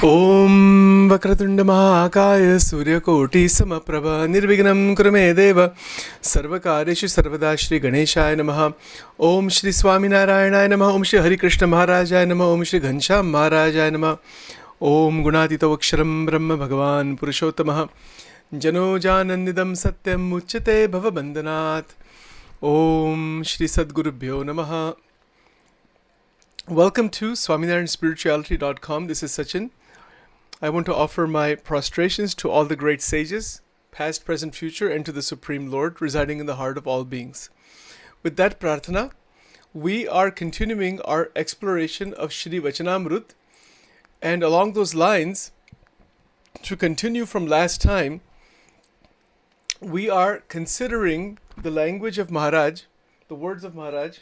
Om Vakratunda Mahakaya Suryakoti Samaprabha Nirvignam Kurume Deva Sarvakareshu Sarvada Shri Ganeshaya Namaha Om Shri Swaminarayan Namaha Om Shri Hari Krishna Maharajaya Namaha Om Shri Ghansham Maharajaya Namaha Om Gunatita Vaksharam Brahma Bhagavan Purushottamah Jano Janandidam Satyam Uchate Bhava Bandhanat Om Shri Sadgurubhyo Namaha. Welcome to SwaminarayanSpirituality.com. This is Sachin. I want to offer my prostrations to all the great sages, past, present, future, and to the Supreme Lord residing in the heart of all beings. With that prarthana, we are continuing our exploration of Shri Vachanamrut, and along those lines, to continue from last time, we are considering the language of Maharaj, the words of Maharaj,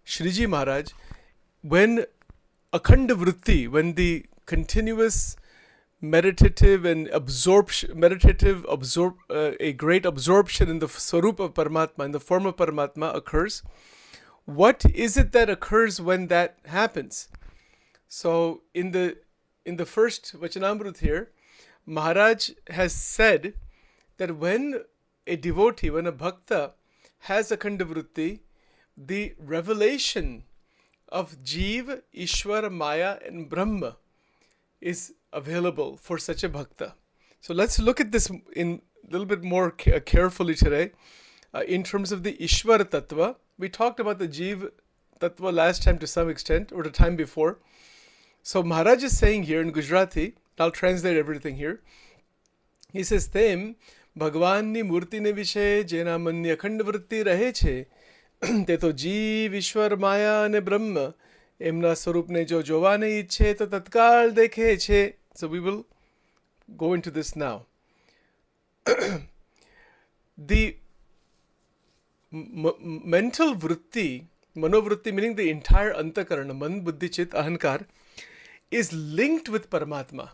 Shriji Maharaj, when akhanda vritti, when the continuous meditative and a great absorption in the Swarup of Paramatma, in the form of Paramatma occurs. What is it that occurs when that happens? So in the first Vachanamrut here, Maharaj has said that when a devotee, when a bhakta has akhanda vritti, the revelation of Jeev, Ishwar, Maya and Brahma is available for such a bhakta. So let's look at this in a little bit more carefully today. In terms of the Ishwar Tattva, we talked about the Jeev Tattva last time to some extent, or the time before. So Maharaj is saying here in Gujarati, I'll translate everything here. He says, Tem Bhagwan ni murti ne vishe jena manya akhand vritti rahe che તે તો જીવ ઈશ્વર માયા અને બ્રહ્મ એમના સ્વરૂપને જો જોવાને ઈચ્છે તો તત્કાળ દેખે છે. So we will go into this now. The mental vritti, manovritti, meaning the entire antakarana, man, buddhi, chit, ahankar, is linked with Paramatma.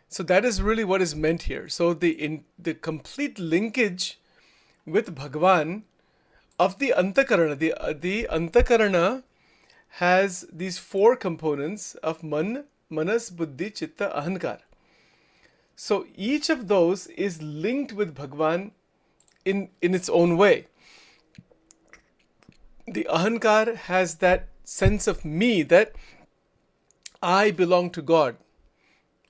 So that is really what is meant here. So the complete linkage with Bhagwan of the antakarana, the antakarana has these four components of man, manas, buddhi, chitta, ahankar. So each of those is linked with Bhagwan in its own way. The ahankar has that sense of me, that I belong to God.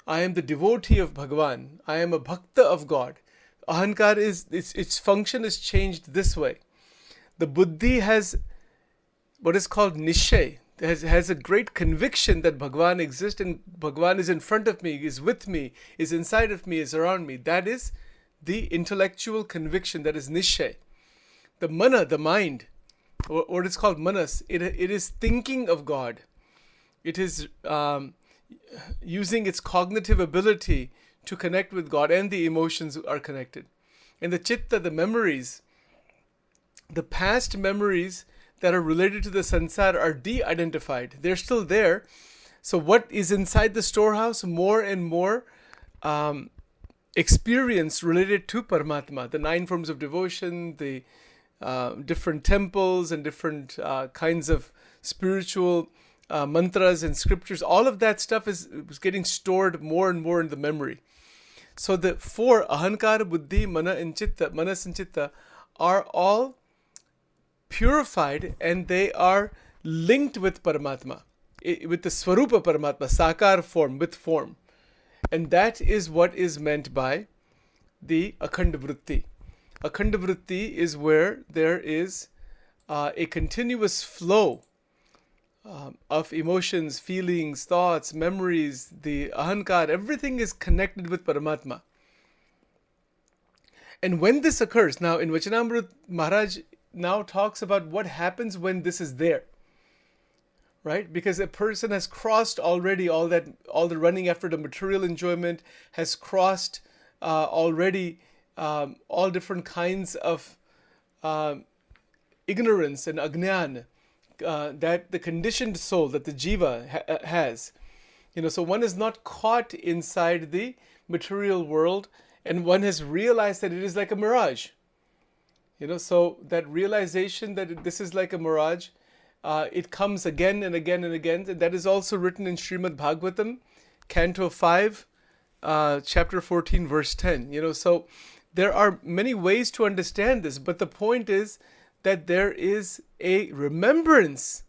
I am the devotee of Bhagwan. I am a bhakta of God. Ahankar its function is changed this way. The buddhi has what is called nishay, has a great conviction that Bhagwan exists and Bhagwan is in front of me, is with me, is inside of me, is around me. That is the intellectual conviction, that is nishay. The mana, the mind, or what is called manas, it is thinking of God. It is using its cognitive ability to connect with God, and the emotions are connected. And the chitta, the memories, the past memories that are related to the sansar are de-identified. They're still there. So what is inside the storehouse? More and more experience related to Paramatma, the 9 forms of devotion, the different temples and different kinds of spiritual mantras and scriptures. All of that stuff is getting stored more and more in the memory. So the 4, ahankara, buddhi, manas and chitta, are all purified, and they are linked with Paramatma, with the Swarupa Paramatma, Sakar form, with form. And that is what is meant by the akhanda vritti. Akhanda vritti is where there is a continuous flow of emotions, feelings, thoughts, memories, the ahankar, everything is connected with Paramatma. And when this occurs, now in Vachanamrut, Maharaj now talks about what happens when this is there, right? Because a person has crossed already all the running after the material enjoyment, has crossed already all different kinds of ignorance and ajnana that the conditioned soul, that the jiva has. So one is not caught inside the material world, and one has realized that it is like a mirage. So that realization that this is like a mirage, it comes again and again and again. And that is also written in Srimad Bhagavatam Canto 5, chapter 14, verse 10. So there are many ways to understand this, but the point is that there is a remembrance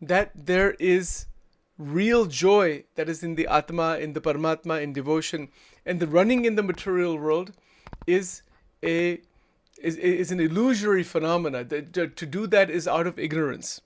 that there is real joy that is in the Atma, in the Paramatma, in devotion, and the running in the material world is an illusory phenomena. To do that is out of ignorance.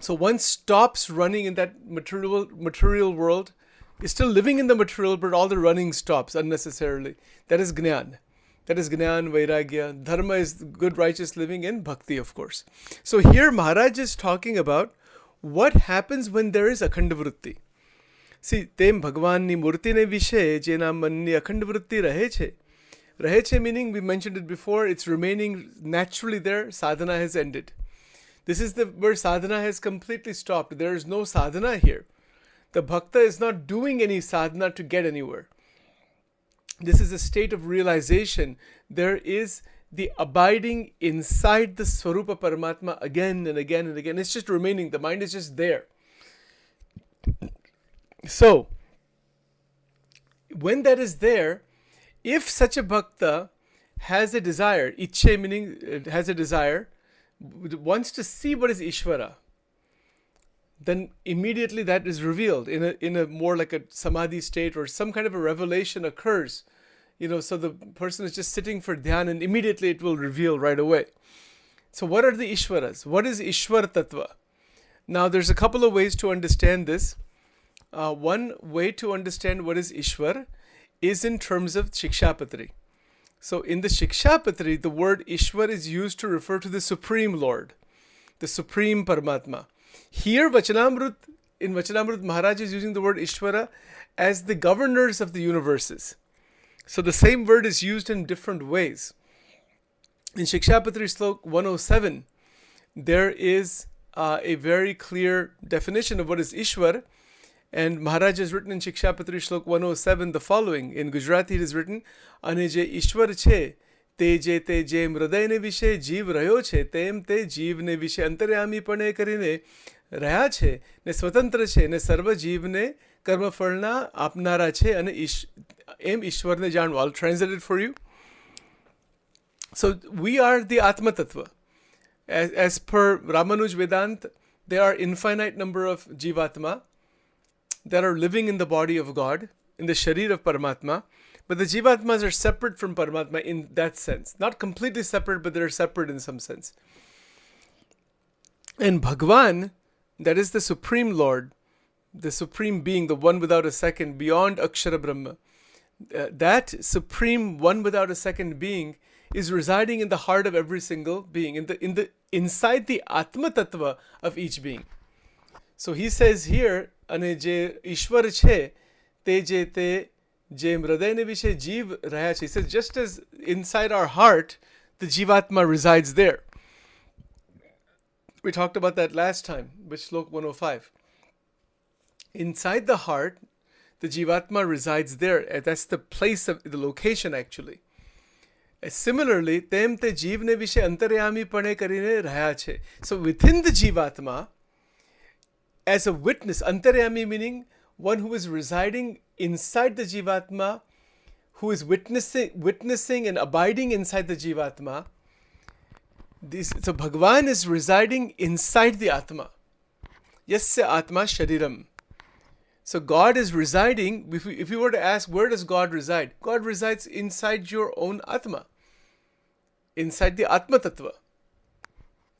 So one stops running in that material world, is still living in the material, but all the running stops unnecessarily. That is Gnan. That is Gnan, Vairagya. Dharma is good, righteous living, and Bhakti, of course. So here Maharaj is talking about what happens when there is Akhanda Vritti. See, Tem Bhagwan ni Murti ne Vishe, Jena Manni Akhanda Vritti Rahe Che. Rahe Che meaning, we mentioned it before, it's remaining naturally there, sadhana has ended. This is where sadhana has completely stopped. There is no sadhana here. The bhakta is not doing any sadhana to get anywhere. This is a state of realization. There is the abiding inside the Swarupa Paramatma again and again and again. It's just remaining. The mind is just there. So, when that is there, if such a bhakta has a desire, Ichche meaning has a desire, wants to see what is Ishvara, then immediately that is revealed in a more like a samadhi state, or some kind of a revelation occurs. So the person is just sitting for dhyan and immediately it will reveal right away. So what are the Ishwaras? What is Ishwar Tattva? Now there's a couple of ways to understand this. One way to understand what is Ishwar is in terms of Shikshapatri. So in the Shikshapatri, the word Ishwar is used to refer to the Supreme Lord, the Supreme Paramatma. Here, in Vachanamrut, Maharaj is using the word Ishvara as the governors of the universes. So the same word is used in different ways. In Shikshapatri Slok 107, there is a very clear definition of what is Ishwar. And Maharaj has written in Shikshapatri Shlok 107 the following. In Gujarati it is written, Ane je Ishwar che, te je mriday ne vishe jeev rayo che, tem te jeev ne vishe antaryami pane karine raya che, ne swatantra che, ne sarva jeev ne karma falna apnara che, ane em Ishwar ne janva. I'll translate it for you. So we are the Atma Tattva. As per Ramanuj Vedant, there are infinite number of Jivatma that are living in the body of God, in the Sharir of Paramatma, but the Jivatmas are separate from Paramatma in that sense. Not completely separate, but they're separate in some sense. And Bhagwan, that is the Supreme Lord, the Supreme Being, the one without a second, beyond Akshara Brahma, that Supreme one without a second Being is residing in the heart of every single being, inside the Atma Tattva of each being. So he says here, Ane je Ishwar che, te je mriday ne vishe jeev raya che. He says, just as inside our heart, the Jivatma resides there. We talked about that last time, with Shlok 105. Inside the heart, the Jivatma resides there. That's the place of the location actually. Similarly, tem te jeev ne vishe antaryami pane karine raya che. So within the Jivatma, as a witness, antaryami meaning one who is residing inside the Jivatma, who is witnessing and abiding inside the Jivatma. So Bhagwan is residing inside the Atma. Yasya Atma Shariram. So God is residing. If you were to ask, where does God reside? God resides inside your own Atma. Inside the Atma Tattva.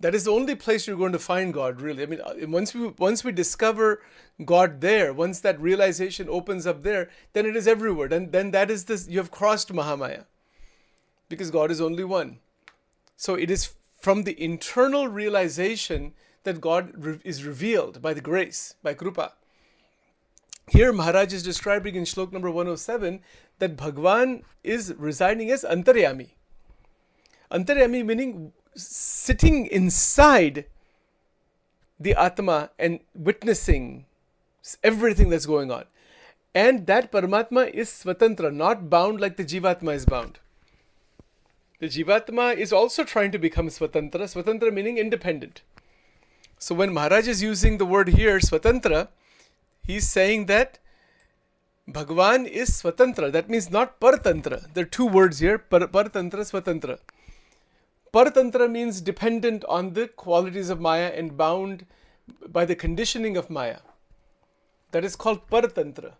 That is the only place you're going to find God, really. I mean, once we discover God there, once that realization opens up there, then it is everywhere. Then that is this. You have crossed Mahamaya, because God is only one. So it is from the internal realization that God is revealed by the grace, by Krupa. Here Maharaj is describing in Shlok number 107 that Bhagwan is residing as Antaryami. Antaryami meaning sitting inside the Atma and witnessing everything that's going on. And that Paramatma is Swatantra, not bound like the Jivatma is bound. The Jivatma is also trying to become Swatantra, Swatantra meaning independent. So when Maharaj is using the word here, Swatantra, he's saying that Bhagwan is Swatantra. That means not Paratantra. There are two words here, Paratantra, Swatantra. Paratantra means dependent on the qualities of Maya and bound by the conditioning of Maya. That is called Paratantra.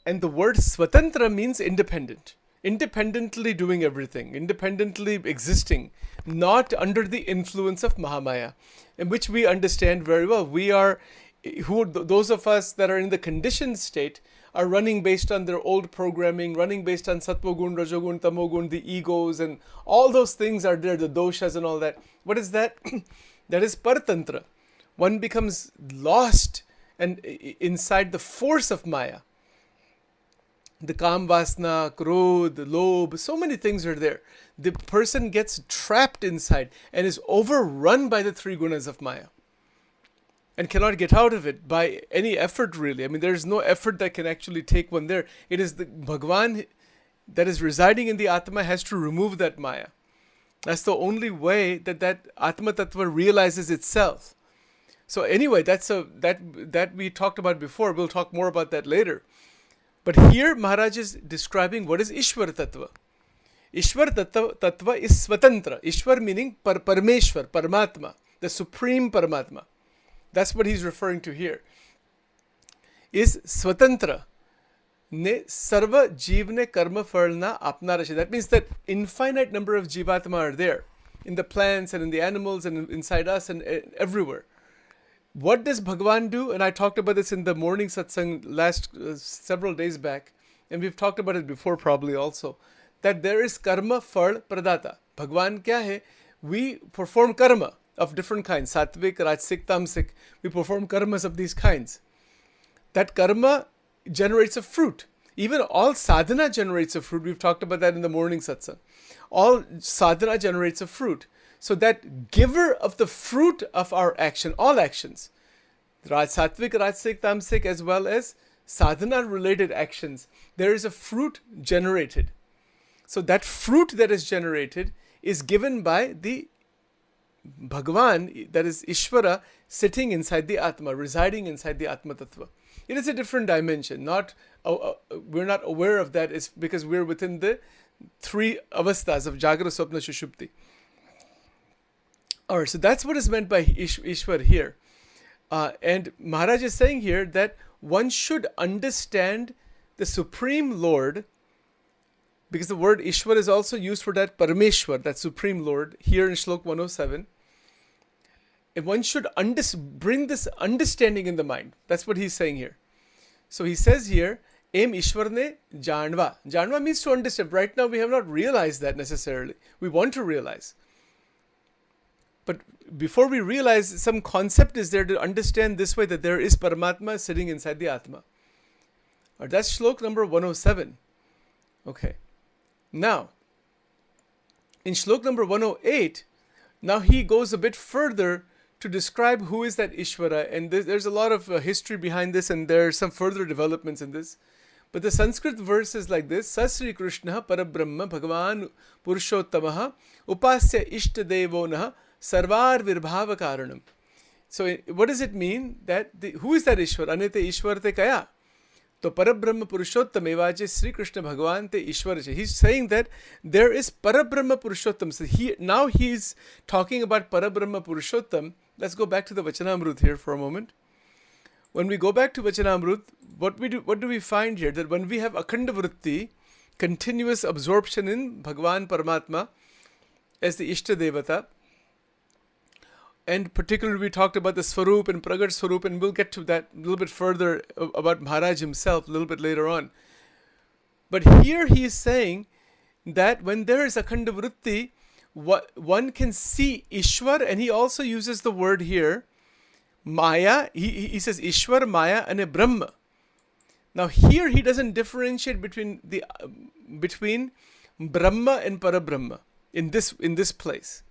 And the word Swatantra means independent. Independently doing everything, independently existing, not under the influence of Mahamaya, in which we understand very well. We are, those of us that are in the conditioned state are running based on their old programming, running based on Sattvagun, Rajogun, Tamogun, the egos, and all those things are there, the doshas and all that. What is that? That is Paratantra. One becomes lost and inside the force of Maya. The Kam Vasna, Krodh, Lobh, so many things are there. The person gets trapped inside and is overrun by the three gunas of Maya and cannot get out of it by any effort, really. I mean, there is no effort that can actually take one there. It is the Bhagwan that is residing in the Atma has to remove that Maya. That's the only way that that Atma Tattva realizes itself. So anyway, that we talked about before. We'll talk more about that later. But here Maharaj is describing what is Ishwar Tattva. Ishwar Tattva is Swatantra. Ishwar meaning Parameshwar, Paramatma, the Supreme Paramatma. That's what he's referring to here. Is Swatantra. Ne sarva jivne karma phalna apna rashi. That means that infinite number of jivatma are there in the plants and in the animals and inside us and everywhere. What does Bhagwan do? And I talked about this in the morning satsang last several days back, and we've talked about it before probably also, that there is karma phal pradata. Bhagwan kya hai? We perform karma of different kinds, satvik, rajsik, tamsik. We perform karmas of these kinds. That karma generates a fruit. Even all sadhana generates a fruit. We've talked about that in the morning satsang. All sadhana generates a fruit. So that giver of the fruit of our action, all actions, satvik, rajsik, tamsik, as well as sadhana related actions, there is a fruit generated. So that fruit that is generated is given by the Bhagwan, that is Ishvara, sitting inside the Atma, residing inside the Atma Tattva. It is a different dimension. We're not aware of that. It's because we're within the three avasthas of Jagra, Swapna, Shushupti. Alright, so that's what is meant by Ishwar here. And Maharaj is saying here that one should understand the Supreme Lord, because the word Ishwar is also used for that Parameshwar, that Supreme Lord, here in Shlok 107. And one should bring this understanding in the mind. That's what he's saying here. So he says here, Aim Ishwar ne janva. Janva means to understand. Right now we have not realized that necessarily. We want to realize. But before we realize, some concept is there to understand this way, that there is Paramatma sitting inside the Atma. Or that's Shlok number 107. Okay. Now, in Shlok number 108, now he goes a bit further to describe who is that Ishvara. And there's a lot of history behind this, and there are some further developments in this. But the Sanskrit verse is like this: Sasri Krishna Parabrahma Bhagavan Purushottamaha Upasya Ishtadevo Naha Sarvar Virbhava Karanam. So what does it mean? That who is that Ishwar? Anete Ishwar te kaya? To Parabrahma Purushottam evache Sri Krishna Bhagavan te Ishwar. He's saying that there is Parabrahma Purushottam. So now he's talking about Parabrahma Purushottam. Let's go back to the Vachanamrut here for a moment. When we go back to Vachanamrut, what do we find here? That when we have Akhanda Vritti, continuous absorption in Bhagavan Paramatma as the Ishta Devata, and particularly we talked about the Svarup and Pragat Svarup, and we'll get to that a little bit further about Maharaj himself a little bit later on. But here he is saying that when there is Akhanda Vritti, one can see Ishwar, and he also uses the word here, Maya. He says Ishwar, Maya, and a Brahma. Now here he doesn't differentiate between Brahma and Parabrahma in this place.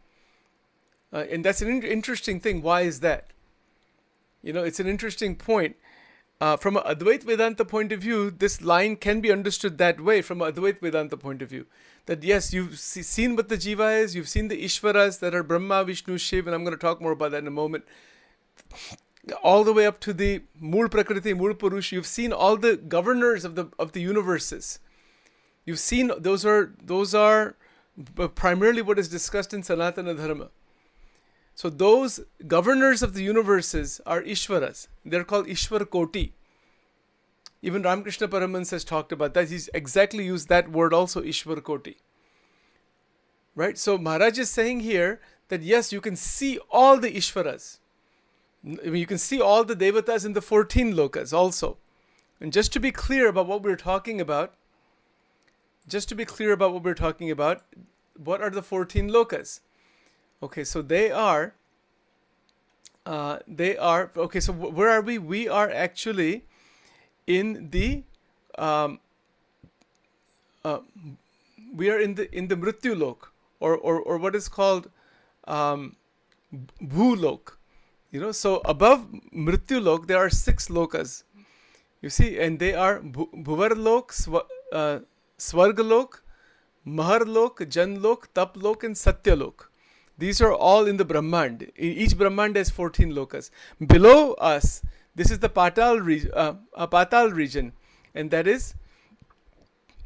And that's an interesting thing. Why is that? It's an interesting point. From an Advait Vedanta point of view, this line can be understood that way from an Advait Vedanta point of view. That yes, you've seen what the Jiva is, you've seen the Ishvaras that are Brahma, Vishnu, Shiv, and I'm going to talk more about that in a moment. all the way up to the Mool Prakriti, Mool Purush. You've seen all the governors of the universes. You've seen those are primarily what is discussed in Sanatana Dharma. So those governors of the universes are Ishwaras. They're called Ishwar Koti. Even Ramakrishna Paramahansa has talked about that. He's exactly used that word also, Ishwar Koti. Right? So Maharaj is saying here that yes, you can see all the Ishwaras. You can see all the Devatas in the 14 lokas also. And just to be clear about what we're talking about, what are the 14 lokas? Okay, so they are, okay, so where are we? We are actually in the, we are in the Mrityu Lok, or what is called Bhulok. So above Mrityu Lok, there are 6 lokas. You see, and they are Bhuvar Lok, Swarga Lok, Mahar Lok, Jan Lok, Tap Lok, and Satya Lok. These are all in the Brahmand. Each Brahmand has 14 lokas. Below us, this is the Patal region, and that is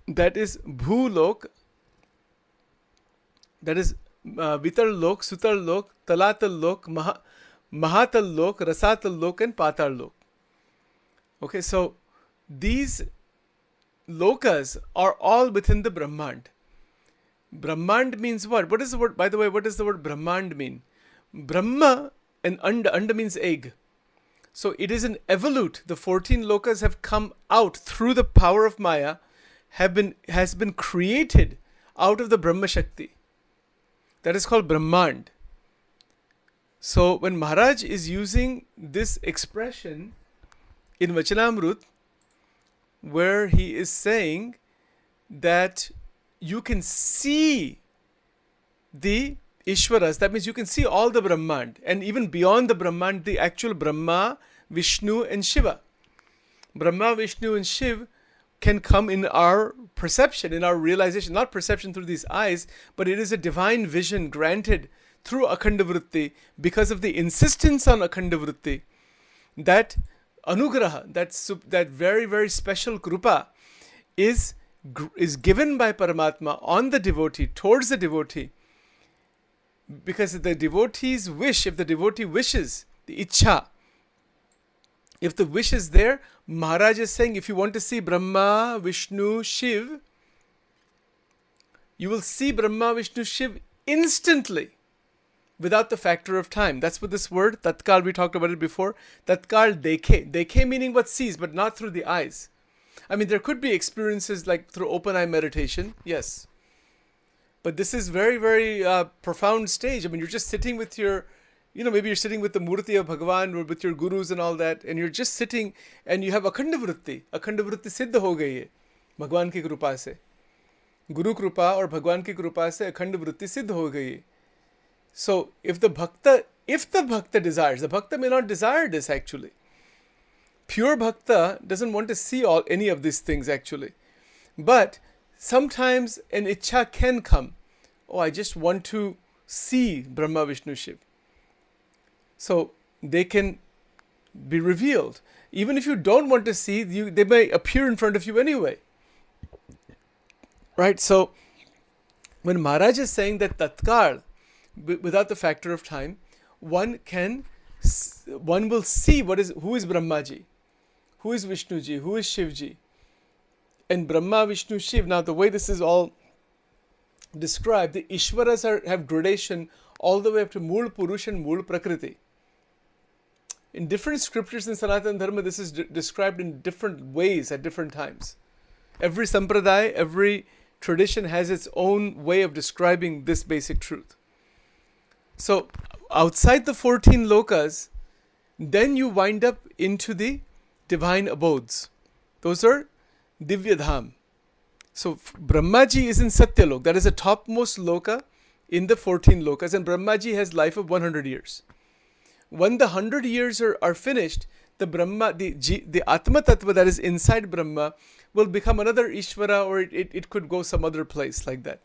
Bhulok, that is Vital Lok, Sutal Lok, Talatal Lok, Mahatal Lok, Rasatal Lok, and Patal Lok. Okay, so these lokas are all within the Brahmand. Brahmand means what? What is the word, by the way, what does the word Brahmand mean? Brahma and Anda means egg. So it is an evolute. The 14 lokas have come out through the power of Maya, has been created out of the Brahma Shakti. That is called Brahmand. So when Maharaj is using this expression in Vachanamrut, where he is saying that you can see the Ishwaras, that means you can see all the Brahmand, and even beyond the Brahmand, the actual Brahma, Vishnu, and Shiva. Brahma, Vishnu, and Shiva can come in our perception, in our realization, not perception through these eyes, but it is a divine vision granted through Akhanda Vritti because of the insistence on Akhanda Vritti. That anugraha, that very, very special krupa is given by Paramatma on the devotee, towards the devotee, because the devotee's wish, if the devotee wishes, the ichha, if the wish is there, Maharaj is saying, if you want to see Brahma, Vishnu, Shiv, you will see Brahma, Vishnu, Shiv instantly, without the factor of time. That's what this word, tatkal, we talked about it before. Tatkal dekhe. Dekhe meaning what sees, but not through the eyes. I mean, there could be experiences like through open eye meditation, yes. But this is very, very profound stage. I mean, you're just sitting with your, maybe you're sitting with the Murti of Bhagavan or with your gurus and all that, and you're just sitting and you have Akhanda Vritti. Akhanda Vritti siddha ho gayi hai, Bhagwan ki krupa se. Guru Krupa or Bhagwan ki Krupa se Akhanda Vritti siddha ho gayi. So if the bhakta desires, the bhakta may not desire this actually. Pure bhakta doesn't want to see any of these things actually. But sometimes an ichha can come. Oh, I just want to see Brahma, Vishnu, Shiv. So they can be revealed. Even if you don't want to see, they may appear in front of you anyway. Right? So when Maharaj is saying that tatkal, without the factor of time, one will see who is Brahmaji, who is Vishnuji, who is Shivji. And Brahma, Vishnu, Shiv, now the way this is all described, the Ishwaras have gradation all the way up to Mool Purush and Mool Prakriti. In different scriptures in Sanatana Dharma, this is described in different ways at different times. Every sampradaya, every tradition has its own way of describing this basic truth. So, outside the 14 lokas, then you wind up into the divine abodes. Those are Divya Dham. So, Brahmaji is in Satyalok. That is the topmost loka in the 14 lokas. And Brahmaji has life of 100 years. When the 100 years are finished, the Brahma, the Atma Tattva that is inside Brahma will become another Ishvara, or it could go some other place like that.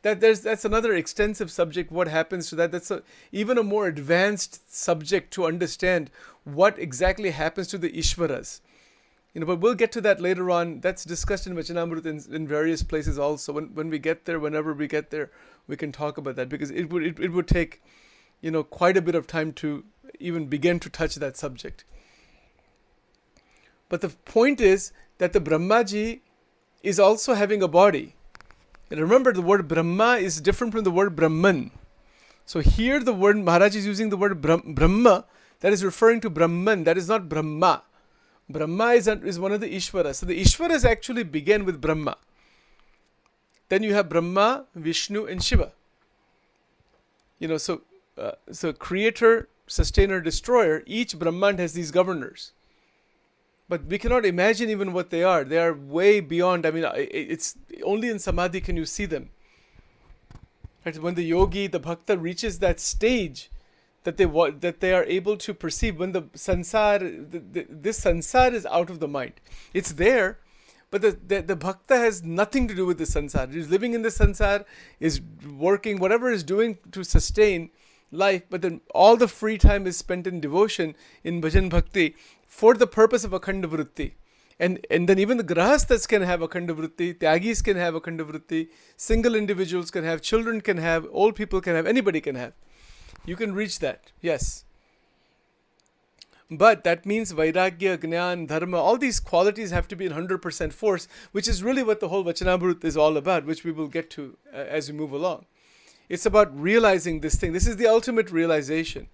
that's another extensive subject. What happens to that? That's even a more advanced subject to understand what exactly happens to the Ishvaras. But we'll get to that later on. That's discussed in Vachanamrut in various places also. When we get there, whenever we get there, we can talk about that, because it would take, quite a bit of time to even begin to touch that subject. But the point is that the Brahmaji is also having a body. And remember, the word Brahma is different from the word Brahman. So here the word, Maharaj is using the word Brahma, that is referring to Brahman, that is not Brahma. Brahma is one of the Ishvaras. So the Ishvaras actually begin with Brahma. Then you have Brahma, Vishnu and Shiva. So creator, sustainer, destroyer, each Brahman has these governors. But we cannot imagine even what they are. They are way beyond. It's only in Samadhi can you see them. Right? When the yogi, the bhakta reaches that stage that they are able to perceive, when the this sansar is out of the mind. It's there, but the bhakta has nothing to do with the sansar. He's living in the sansar, is working, whatever is doing to sustain life, but then all the free time is spent in devotion, in bhajan bhakti, for the purpose of akhanda vritti. And then even the grahasthas can have akhanda vritti, tyagis can have akhanda vritti, single individuals can have, children can have, old people can have, anybody can have. You can reach that, yes. But that means vairagya, jnana, dharma, all these qualities have to be in 100% force, which is really what the whole Vachanamrut is all about, which we will get to as we move along. It's about realizing this thing. This is the ultimate realization.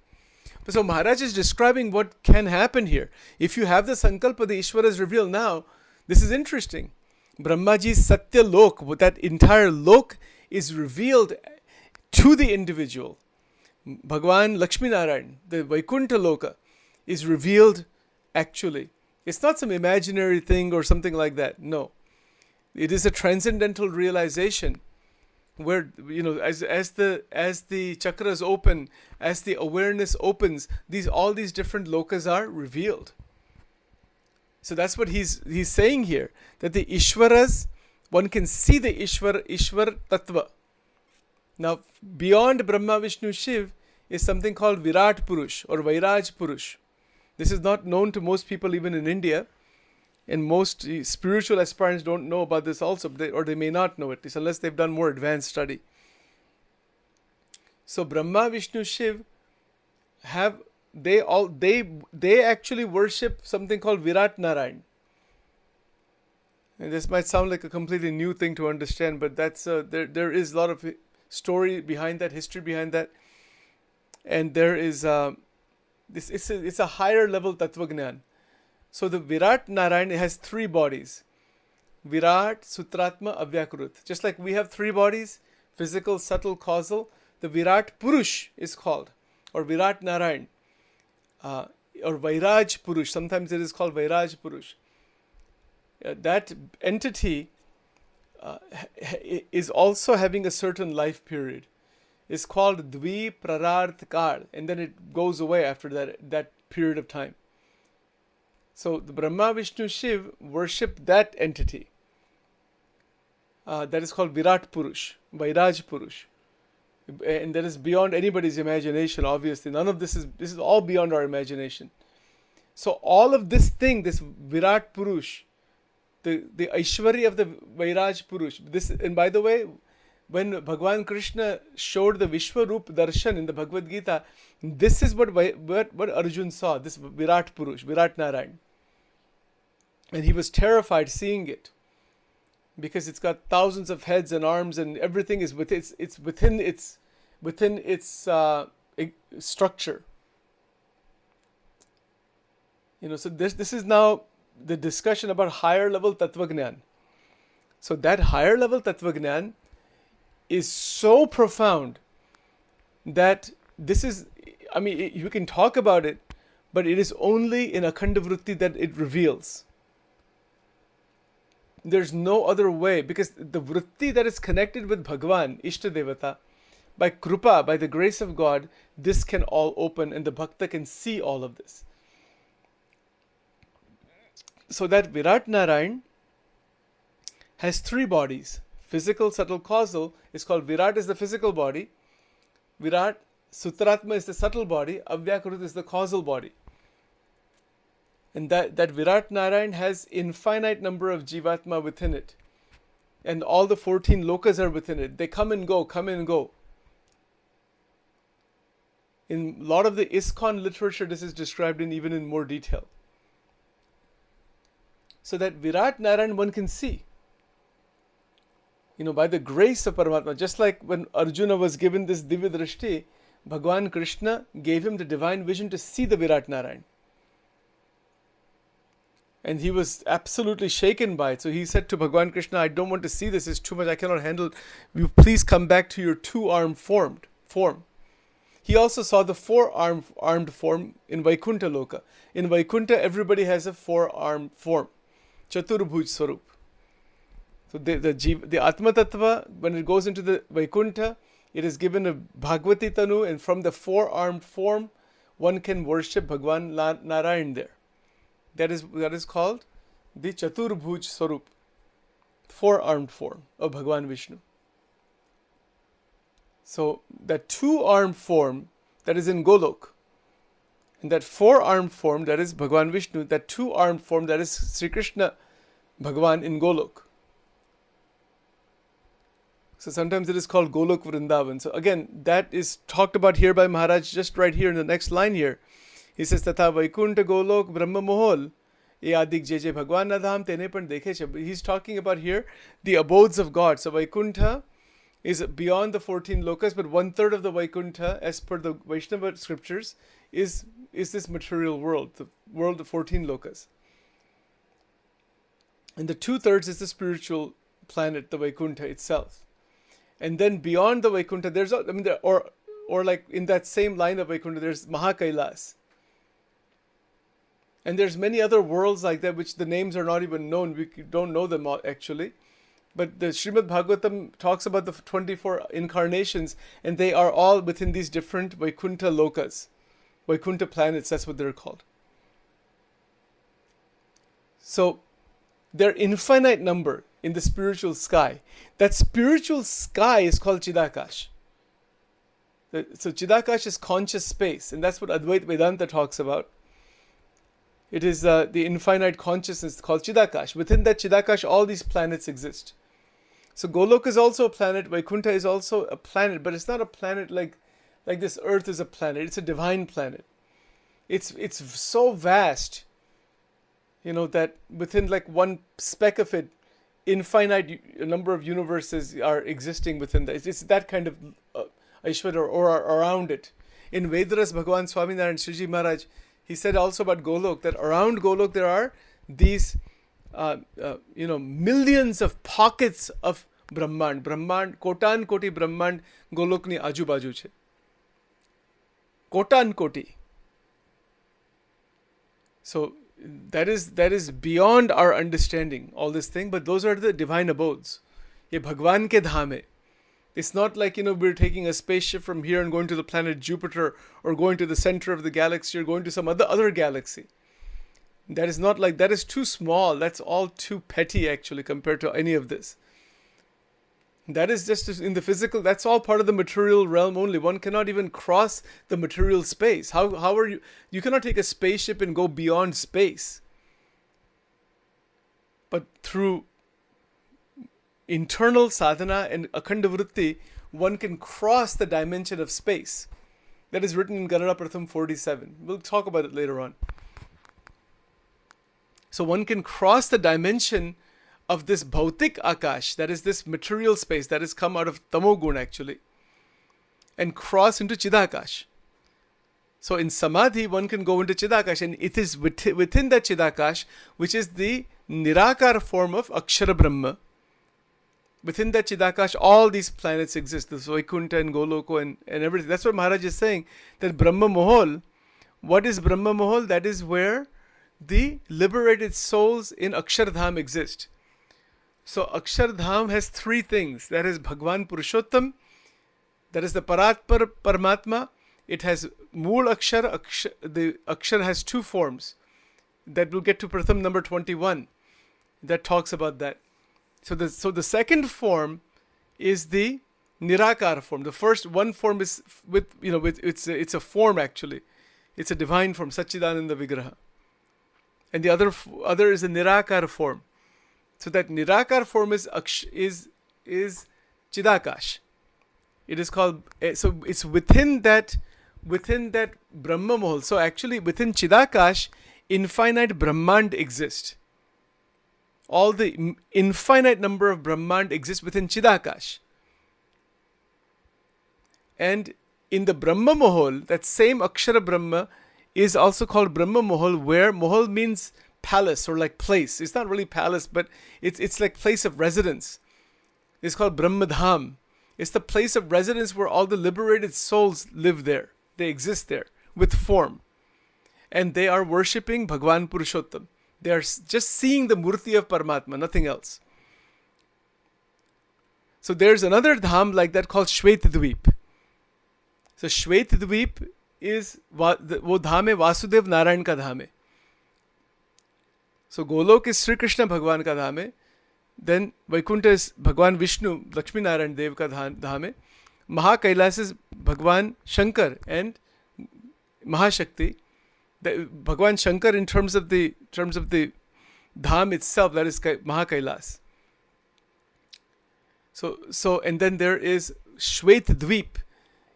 So Maharaj is describing what can happen here. If you have the sankalpa, the Ishvara is revealed now. This is interesting. Brahmaji's Satya Lok, that entire lok is revealed to the individual. Bhagwan Lakshminarayan, the Vaikuntha Loka, is revealed actually. It's not some imaginary thing or something like that. No. It is a transcendental realization where, as the chakras open, as the awareness opens, all these different lokas are revealed. So that's what he's saying here, that the Ishvaras, one can see the Ishvar Tattva. Now, beyond Brahma, Vishnu, Shiv is something called Virat Purush or Vairaj Purush. This is not known to most people even in India. And most spiritual aspirants don't know about this also, or they may not know it, unless they've done more advanced study. So Brahma, Vishnu, Shiv they actually worship something called Virat Narayan. And this might sound like a completely new thing to understand, but that's there is a lot of story behind that, history behind that, and there is it's a higher level Tattvagnan. So the Virat Narayan has three bodies: Virat, Sutratma, Avyakrut. Just like we have three bodies, physical, subtle, causal, the Virat Purush is called, or Virat Narayan, or Vairaj Purush. Sometimes it is called Vairaj Purush. That entity is also having a certain life period. It's called Dvi Prararth Kal, and then it goes away after that period of time. So the Brahma, Vishnu, Shiv worship that entity. That is called Virat Purush, Vairaj Purush. And that is beyond anybody's imagination, obviously. None of this is all beyond our imagination. So all of this thing, this Virat Purush, the Aishwarya of the Vairaj Purush. And by the way, when Bhagwan Krishna showed the Vishwarup Darshan in the Bhagavad Gita, this is what Arjun saw, this Virat Purush, Virat Narayan. And he was terrified seeing it, because it's got thousands of heads and arms, and everything is within its structure. So this is now the discussion about higher level Tattvagnan. So that higher level Tattvagnan is so profound that this is, you can talk about it, but it is only in Akhanda Vritti that it reveals. There's no other way, because the vritti that is connected with Bhagwan, Ishta Devata, by Krupa, by the grace of God, this can all open and the Bhakta can see all of this. So that Virat Narayan has three bodies: physical, subtle, causal is called Virat is the physical body. Virat, Sutratma is the subtle body. Avyakrut is the causal body. And that Virat Narayan has infinite number of Jivatma within it. And all the 14 lokas are within it. They come and go, come and go. In a lot of the ISKCON literature, this is described even in more detail. So that Virat Narayan one can see. By the grace of Paramatma. Just like when Arjuna was given this Divya Drishti, Bhagwan Krishna gave him the divine vision to see the Virat Narayan. And he was absolutely shaken by it. So he said to Bhagwan Krishna, I don't want to see this. It's too much. I cannot handle it. Will you please come back to your two-armed form. He also saw the four-armed form in Vaikuntha Loka. In Vaikuntha, everybody has a four-armed form. Chaturbhuj Swarup. So the Atma Tattva, when it goes into the Vaikuntha, it is given a Bhagavati Tanu, and from the four-armed form, one can worship Bhagwan Narayan there. That is called the Chaturbhuj Swarup, four-armed form of Bhagwan Vishnu. So that two-armed form that is in Golok, and that four-armed form that is Bhagwan Vishnu, that two-armed form that is Sri Krishna Bhagwan in Golok. So sometimes it is called Golok Vrindavan. So again, that is talked about here by Maharaj just right here in the next line here. He says, Tatha Vaikuntha Golok Brahma Mohol E Adik Jeje Bhagwan Nadham Tene Pan Dekhe. He's talking about here the abodes of God. So Vaikuntha is beyond the 14 lokas, but 1/3 of the Vaikuntha, as per the Vaishnava scriptures, is this material world, the world of 14 lokas. And the 2/3 is the spiritual planet, the Vaikuntha itself. And then beyond the Vaikuntha, or like in that same line of Vaikuntha, there's Mahakailas. And there's many other worlds like that, which the names are not even known. We don't know them all, actually. But the Srimad Bhagavatam talks about the 24 incarnations, and they are all within these different Vaikuntha lokas. Vaikuntha planets, that's what they're called. So, they're infinite number in the spiritual sky. That spiritual sky is called Chidakash. So Chidakash is conscious space, and that's what Advaita Vedanta talks about. It is the infinite consciousness called Chidakash. Within that Chidakash, all these planets exist. So Golok is also a planet, Vaikuntha is also a planet, but it's not a planet like this earth is a planet. It's a divine planet. It's so vast, that within like one speck of it, infinite number of universes are existing within that. It's that kind of Aishwarya or around it. In Vedaras, Bhagavan Swaminarayan Sriji Maharaj, he said also about Golok, that around Golok there are these, millions of pockets of Brahmand, kotan koti Brahmand, Golok ni aju baju che. Kotan koti. So that is beyond our understanding, all this thing, but those are the divine abodes. Ye Bhagwan ke dham hai. It's not like, we're taking a spaceship from here and going to the planet Jupiter, or going to the center of the galaxy, or going to some other galaxy. That is not like, that is too small. That's all too petty, actually, compared to any of this. That is just in the physical, that's all part of the material realm only. One cannot even cross the material space. How are you? You cannot take a spaceship and go beyond space. But through internal sadhana and akhanda vritti, one can cross the dimension of space. That is written in Ganana Pratham 47. We'll talk about it later on. So one can cross the dimension of this bhautik akash, that is this material space that has come out of tamogun actually, and cross into chidakash. So in samadhi, one can go into chidakash, and it is within that chidakash, which is the nirakar form of akshara brahma. Within that Chidakash, all these planets exist. This Vaikuntha and Goloko and everything. That's what Maharaj is saying. That Brahma Mohol, what is Brahma Mohol? That is where the liberated souls in Akshardham exist. So Akshardham has three things. That is Bhagwan Purushottam. That is the Paratpar Paramatma. It has Mool Akshar. The Akshar has two forms. That we'll get to Pratham number 21. That talks about that. So the second form is the Nirakara form. The first one form is with it's a form actually. It's a divine form, Satchidananda Vigraha. And the other is a Nirakara form. So that Nirakara form is Chidakash. It is called, so it's within that Brahma Mohol. So actually within Chidakash, infinite Brahmand exists. All the infinite number of Brahmand exists within Chidakash. And in the Brahma Mohol, that same Akshara Brahma is also called Brahma Mohol, where Mohol means palace or like place. It's not really palace, but it's like place of residence. It's called Brahma Dham. It's the place of residence where all the liberated souls live there. They exist there with form. And they are worshipping Bhagwan Purushottam. They are just seeing the Murti of Paramatma, nothing else. So there's another dham like that called Shwet Dweep. So Shwet Dweep is wo dham hai Vasudev Narayan ka dham hai. So Golok is Sri Krishna Bhagwan ka dham hai. Then Vaikuntha is Bhagwan Vishnu, Lakshmi Narayan Dev ka dham hai. Mahakailas is Bhagwan Shankar and Mahashakti. Bhagwan Shankar in terms of the dham itself, that is Mahakailas. So and then there is Shwet Dweep.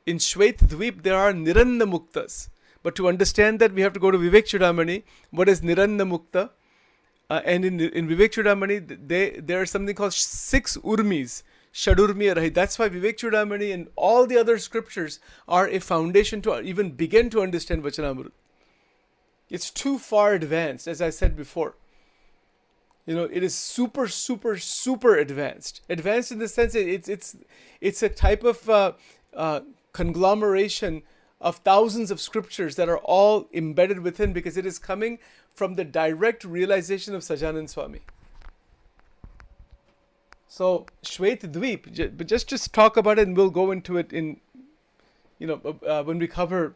In Shwet Dweep there are Niranna Muktas. But to understand that we have to go to Vivek Chudamani. What is Niranna Mukta? And in Vivek Chudamani there are something called 6 Urmis. Shadurmi Arahit. That's why Vivek Chudamani and all the other scriptures are a foundation to even begin to understand Vachanamrut. It's too far advanced, as I said before. It is super, super, super advanced. Advanced in the sense it's a type of conglomeration of thousands of scriptures that are all embedded within, because it is coming from the direct realization of Sajanand Swami. So Shwet Dweep, but just talk about it, and we'll go into it in when we cover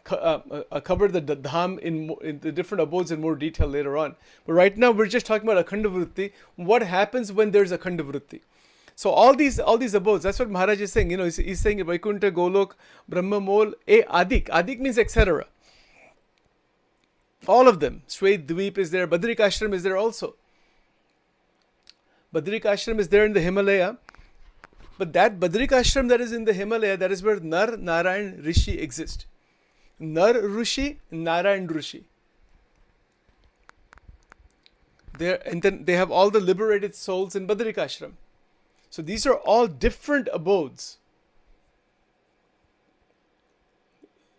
cover the dham in the different abodes in more detail later on. But right now we're just talking about Akhanda Vritti. What happens when there's Akhanda Vritti? So all these abodes, that's what Maharaj is saying. He's saying Vaikuntha, Golok, Brahma Mol, Adik. Adik means etc. All of them. Shwet Dweep is there. Badrik Ashram is there also. Badrik Ashram is there in the Himalaya. But that Badrik Ashram that is in the Himalaya, that is where Nar, Narayan, Rishi exist. Nar Rishi, Narayan Rishi. And then they have all the liberated souls in Badrik Ashram. So these are all different abodes.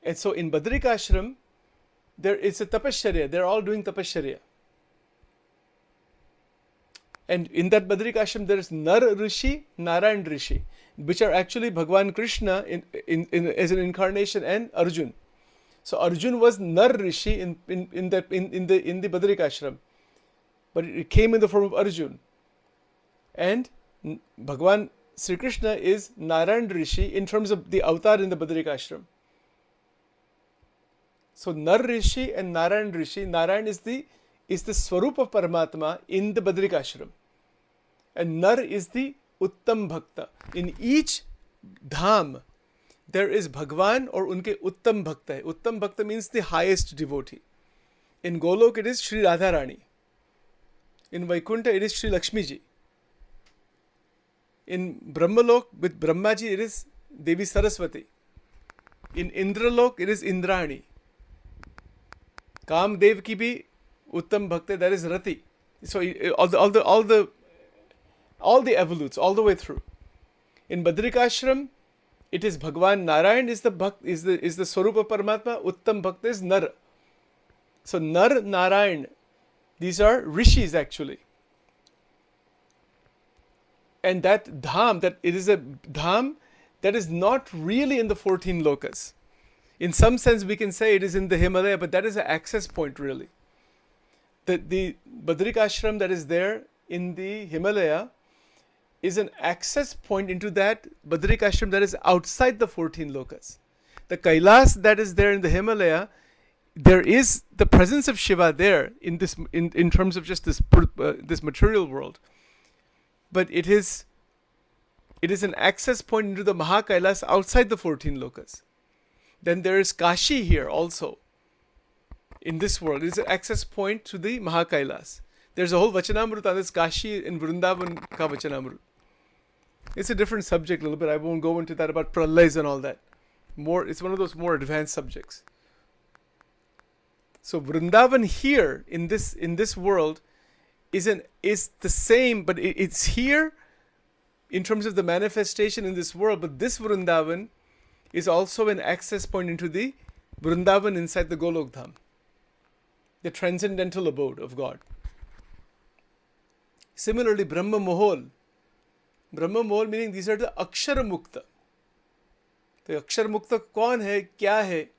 And so in Badrik Ashram, there is a tapasharya. They're all doing tapasharya. And in that Badrik Ashram, there is Nar Rishi, Narayan Rishi, which are actually Bhagwan Krishna as an incarnation, and Arjun. So Arjun was Nar Rishi in the Badrik Ashram, but it came in the form of Arjun. And Bhagwan Sri Krishna is Narayan Rishi in terms of the avatar in the Badrik Ashram. So Nar Rishi and Narayan Rishi. Narayan is the Swarup of Paramatma in the Badrik Ashram. And Nar is the Uttam Bhakta. In each dham, there is Bhagwan or unke Uttam Bhakta hai. Uttam Bhakta means the highest devotee. In Golok, it is Sri Radharani. In Vaikuntha, it is Sri Lakshmi Ji. In Brahmalok, with Brahmaji, it is Devi Saraswati. In Indralok, it is Indrani. Kamdev ki bhi Uttam Bhakta, that is Rati. So all the evolutes, all the way through. In Badrik Ashram, it is Bhagwan Narayan is the Swarupa Paramatma. Uttam Bhakta is Nar. So Nar, Narayan, these are rishis actually. And that dham, it is a dham that is not really in the 14 lokas. In some sense, we can say it is in the Himalaya, but that is an access point really. The Badrik Ashram that is there in the Himalaya is an access point into that Badrik Ashram that is outside the 14 lokas. The Kailas that is there in the Himalaya, there is the presence of Shiva there in this in terms of just this material world, but it is an access point into the Mahakailas outside the 14 lokas. Then there is Kashi here also. In this world, it is an access point to the Mahakailas. There's a whole Vachanamrut on this Kashi in Vrindavan ka Vachanamrut. It's a different subject a little bit. I won't go into that about pralays and all that. It's one of those more advanced subjects. So Vrindavan here in this world is the same, but it's here in terms of the manifestation in this world. But this Vrindavan is also an access point into the Vrindavan inside the Golok Dham, the transcendental abode of God. Similarly, Brahma Mohol. Brahma Mohol meaning these are the Akshara Mukta. The Akshara Mukta kaun hai, kya hai?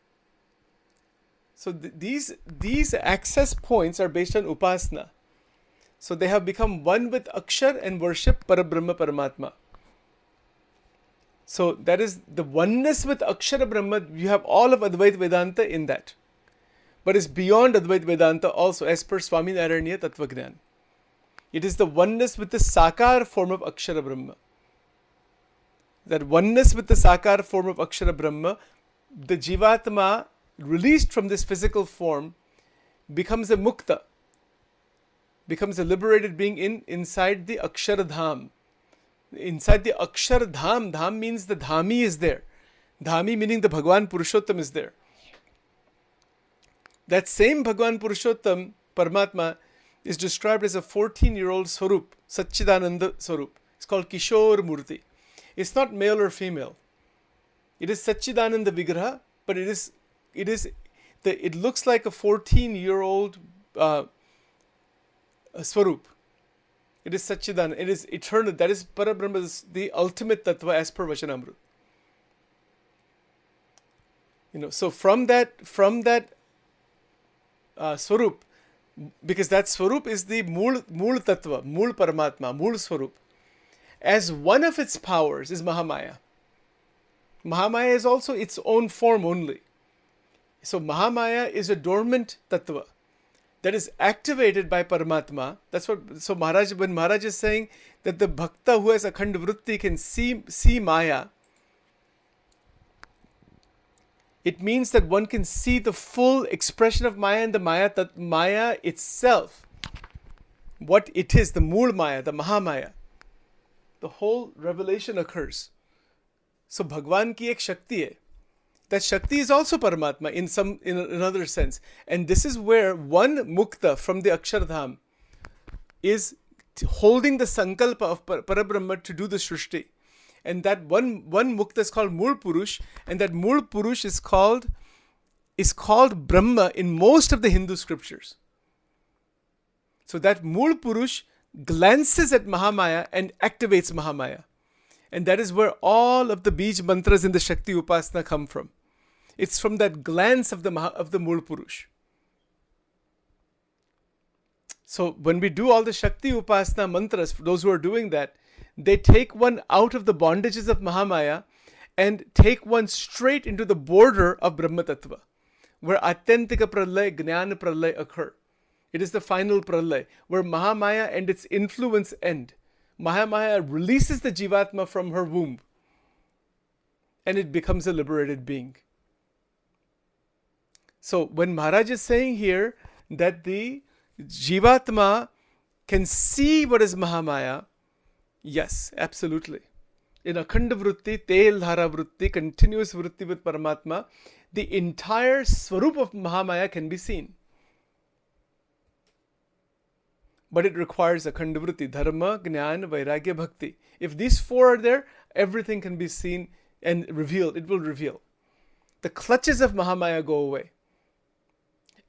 So these access points are based on Upasana. So they have become one with Akshar and worship Parabrahma Paramatma. So that is the oneness with Akshara Brahma. You have all of Advaita Vedanta in that. But it's beyond Advaita Vedanta also, as per Swaminarayan Tattvagnan. It is the oneness with the Sakar form of Akshara Brahma. That oneness with the Sakar form of Akshara Brahma, the Jivatma released from this physical form becomes a Mukta, becomes a liberated being inside the Akshara Dham. Inside the Akshara Dham, Dham means the Dhami is there. Dhami meaning the Bhagwan Purushottam is there. That same Bhagwan Purushottam, Paramatma, is described as a 14-year-old Swarup, Satchidananda Swarup. It's called Kishore Murti. It's not male or female. It is Satchidananda Vigraha, but it looks like a 14-year-old Swarup. It is Satchidananda. It is eternal. That is Parabrahma, the ultimate Tattva as per Vachanamrut. So from that Swarup, because that Swarup is the Mool Tattva, Mool Paramatma, Mool Swarup. As one of its powers is Mahamaya. Mahamaya is also its own form only. So Mahamaya is a dormant Tattva that is activated by Paramatma. That's what. So when Maharaj is saying that the Bhakta who has Akhand Vritti can see Maya, it means that one can see the full expression of Maya and the Maya itself. What it is, the Mool Maya, the Mahamaya. The whole revelation occurs. So Bhagwan ki ek Shakti hai. That Shakti is also Paramatma in another sense. And this is where one Mukta from the Akshardham is holding the Sankalpa of Parabrahma to do the Shrishti. And that one Mukta is called Mool Purush, and that Mool Purush is called Brahma in most of the Hindu scriptures. So that Mool Purush glances at Mahamaya and activates Mahamaya. And that is where all of the Bij mantras in the Shakti Upasana come from. It's from that glance of the Mool Purush. So when we do all the Shakti Upasana mantras, for those who are doing that, they take one out of the bondages of Mahamaya and take one straight into the border of Brahma Tattva, where Atyantika Pralay, Jnana Pralay occur. It is the final Pralay, where Mahamaya and its influence end. Mahamaya releases the Jivatma from her womb, and it becomes a liberated being. So when Maharaj is saying here that the Jivatma can see what is Mahamaya, yes, absolutely. In Akhanda Vritti, Tel Dhara Vritti, continuous Vritti with Paramatma, the entire Swarup of Mahamaya can be seen. But it requires Akhanda Vritti, Dharma, Jnana, Vairagya, Bhakti. If these four are there, everything can be seen and revealed. It will reveal. The clutches of Mahamaya go away.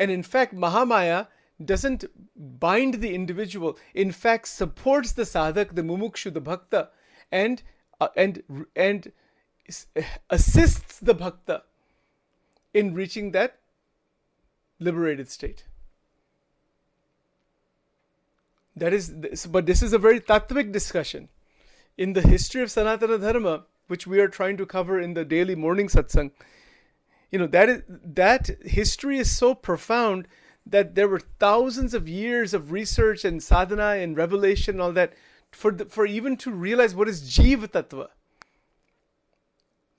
And in fact, Mahamaya doesn't bind the individual. In fact, supports the sadhak, the mumukshu, the bhakta, and assists the bhakta in reaching that liberated state. But this is a very tattvic discussion. In the history of Sanatana Dharma, which we are trying to cover in the daily morning satsang, that history is so profound that there were thousands of years of research and sadhana and revelation and all that for even to realize what is Jeev Tattva,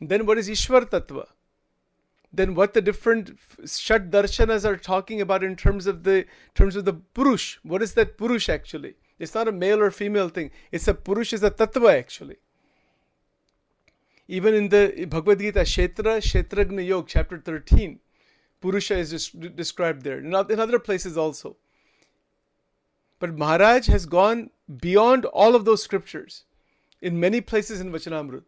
then what is Ishwar Tattva, then what the different Shat Darshanas are talking about in terms of the Purush. What is that Purush actually? It's not a male or female thing. It's a Purush is a Tattva actually. Even in the Bhagavad Gita, Kshetragna Yoga, chapter 13, Purusha is described there. In other places also. But Maharaj has gone beyond all of those scriptures in many places in Vachanamrut.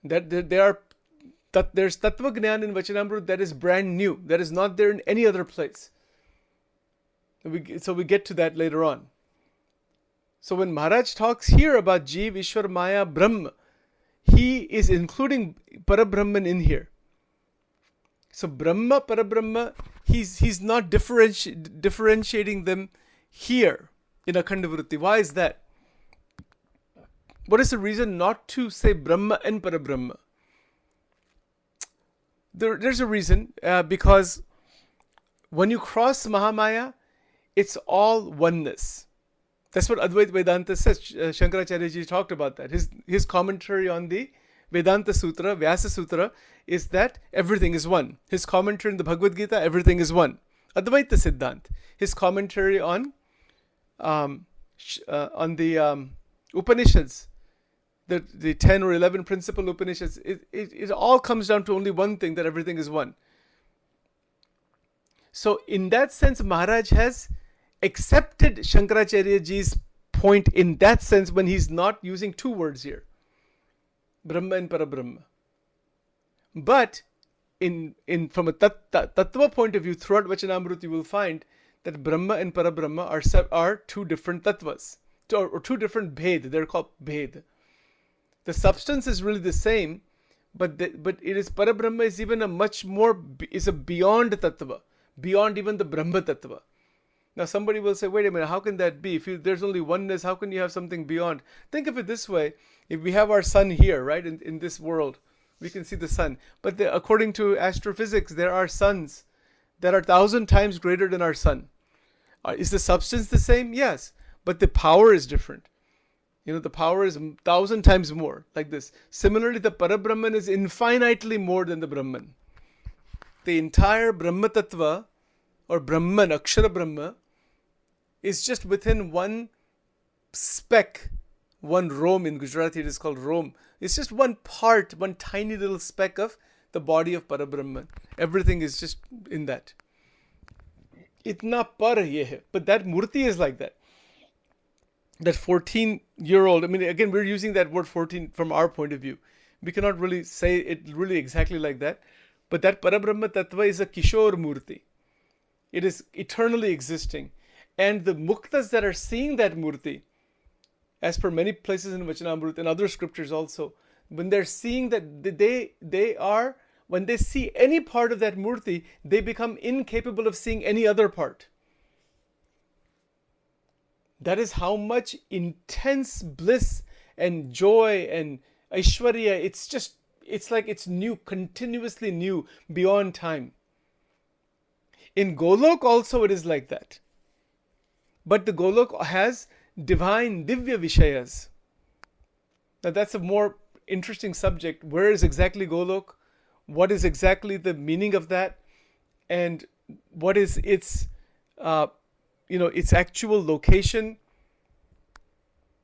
That there's Tattva Gnan in Vachanamrut that is brand new. That is not there in any other place. So we get to that later on. So when Maharaj talks here about Jeev, Ishwar, Maya, Brahma, he is including Parabrahman in here. So Brahma, Parabrahma, he's not differentiating them here in Akhanda Vritti. Why is that? What is the reason not to say Brahma and Parabrahma? There's a reason, because when you cross Mahamaya, it's all oneness. That's what Advaita Vedanta says. Shankaracharya Ji talked about that. His commentary on the Vedanta Sutra, Vyasa Sutra, is that everything is one. His commentary in the Bhagavad Gita, everything is one. Advaita Siddhant. His commentary on the Upanishads, the 10 or 11 principal Upanishads, it all comes down to only one thing, that everything is one. So in that sense, Maharaj has accepted Shankaracharya Ji's point in that sense when he's not using two words here, Brahma and Parabrahma. But from a Tattva point of view, throughout Vachanamrut, you will find that Brahma and Parabrahma are two different Tattvas, or two different Bhed. They're called Bhed. The substance is really the same, but it is Parabrahma is even is a beyond Tattva, beyond even the Brahma Tattva. Now somebody will say, wait a minute, how can that be? If there's only oneness, how can you have something beyond? Think of it this way. If we have our sun here, right, in this world, we can see the sun. But according to astrophysics, there are suns that are 1,000 times greater than our sun. Is the substance the same? Yes. But the power is different. The power is 1,000 times more, like this. Similarly, the Parabrahman is infinitely more than the Brahman. The entire Brahma Tattva, or Brahman, Akshara Brahma, is just within one speck, one rome. In Gujarati it is called rome. It's just one part, one tiny little speck of the body of Parabrahman. Everything is just in that. Itna par ye hai. But that murti is like that. That 14-year-old, again, we're using that word 14 from our point of view. We cannot really say it really exactly like that. But that Parabrahma Tattva is a Kishore Murti. It is eternally existing. And the muktas that are seeing that murti, as per many places in Vachanamrut and other scriptures also, when they're seeing that when they see any part of that murti, they become incapable of seeing any other part. That is how much intense bliss and joy and Aishwarya, it's like it's new, continuously new, beyond time. In Golok also it is like that. But the Golok has divine Divya Vishayas. Now that's a more interesting subject. Where is exactly Golok? What is exactly the meaning of that? And what is its actual location?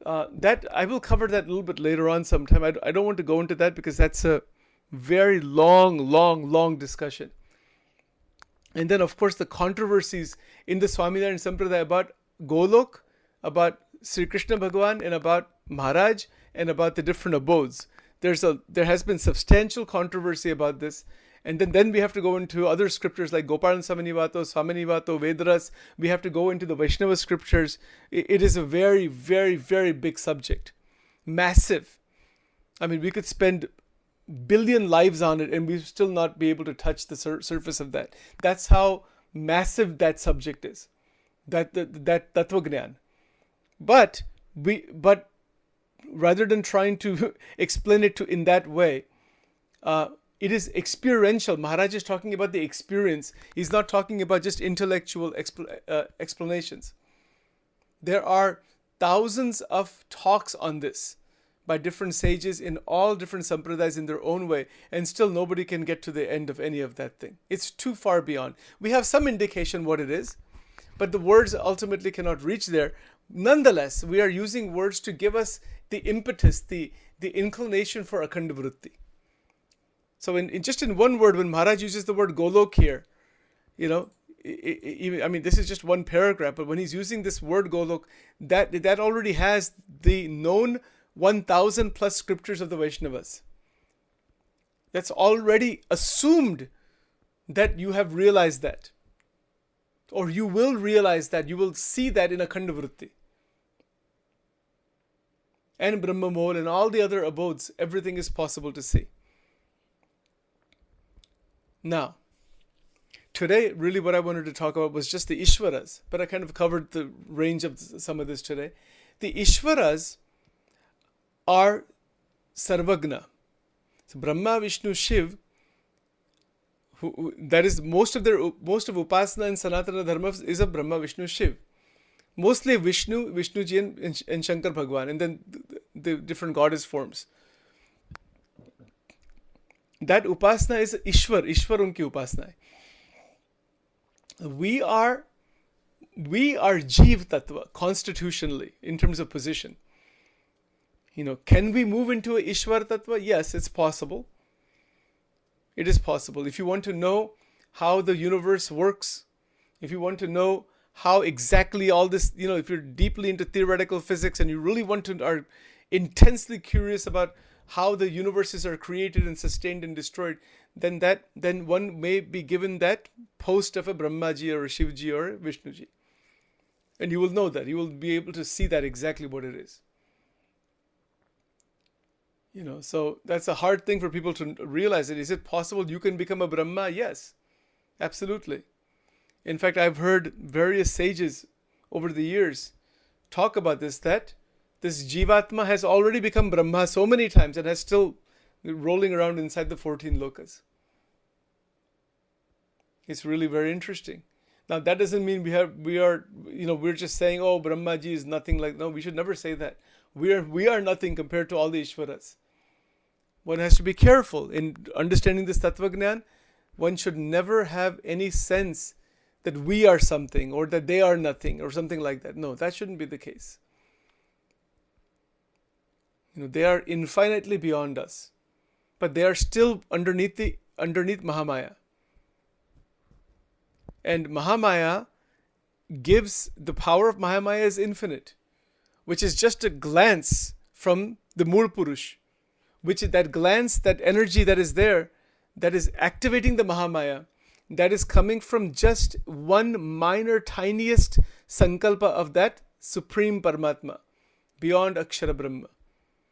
That I will cover that a little bit later on sometime. I don't want to go into that because that's a very long discussion. And then, of course, the controversies in the Swaminarayan Sampradaya about Golok, about Sri Krishna Bhagavan, and about Maharaj, and about the different abodes. There has been substantial controversy about this. And then we have to go into other scriptures like Gopalan Samanivato, Samanivato, Vedras. We have to go into the Vaishnava scriptures. It is a very, very, very big subject. Massive. We could spend billion lives on it and we still not be able to touch the surface of that. That's how massive that subject is. That Tattvagnan. But rather than trying to explain it in that way, It is experiential. Maharaj is talking about the experience. He's not talking about just intellectual explanations. There are thousands of talks on this by different sages in all different sampradayas in their own way, and still nobody can get to the end of any of that thing. It's too far beyond. We have some indication what it is, but the words ultimately cannot reach there. Nonetheless, we are using words to give us the impetus, the inclination for akhanda vritti. So in just in one word, when Maharaj uses the word golok here, you know, I mean, this is just one paragraph, but when he's using this word golok, that already has the known 1,000 plus scriptures of the Vaishnavas. That's already assumed that you have realized that. Or you will realize that, you will see that in akhanda vritti. And Brahmamol and all the other abodes, everything is possible to see. Now, today, really what I wanted to talk about was just the Ishwaras, but I kind of covered the range of some of this today. The Ishwaras are Sarvagna. So Brahma, Vishnu, Shiv, that is most of Upasana and Sanatana Dharmas is of Brahma, Vishnu, Shiv. Mostly Vishnuji and Shankar Bhagwan, and then the different goddess forms. That Upasana is Ishwar unki Upasana. We are Jeev Tattva constitutionally in terms of position. You know, can we move into a Ishwar Tattva? Yes, it's possible. It is possible. If you want to know how the universe works, if you want to know how exactly all this, you know, if you're deeply into theoretical physics and you really are intensely curious about how the universes are created and sustained and destroyed, then one may be given that post of a Brahmaji or a Shivji or a Vishnuji. And you will know that. You will be able to see that exactly what it is. You know, so that's a hard thing for people to realize. Is it possible you can become a Brahma? Yes, absolutely. In fact, I've heard various sages over the years talk about this, that this Jivatma has already become Brahma so many times and has still rolling around inside the 14 lokas. It's really very interesting. Now that doesn't mean we're just saying, oh, Brahmaji is nothing like, no, we should never say that. We are nothing compared to all the Ishwaras. One has to be careful in understanding this Tattva Gnan. One should never have any sense that we are something or that they are nothing or something like that. No, that shouldn't be the case. You know, they are infinitely beyond us, but they are still underneath Mahamaya. And Mahamaya gives, the power of Mahamaya is infinite, which is just a glance from the Mool Purush, which is that glance, that energy that is there, that is activating the Mahamaya, that is coming from just one minor, tiniest sankalpa of that supreme Paramatma, beyond Akshara Brahma.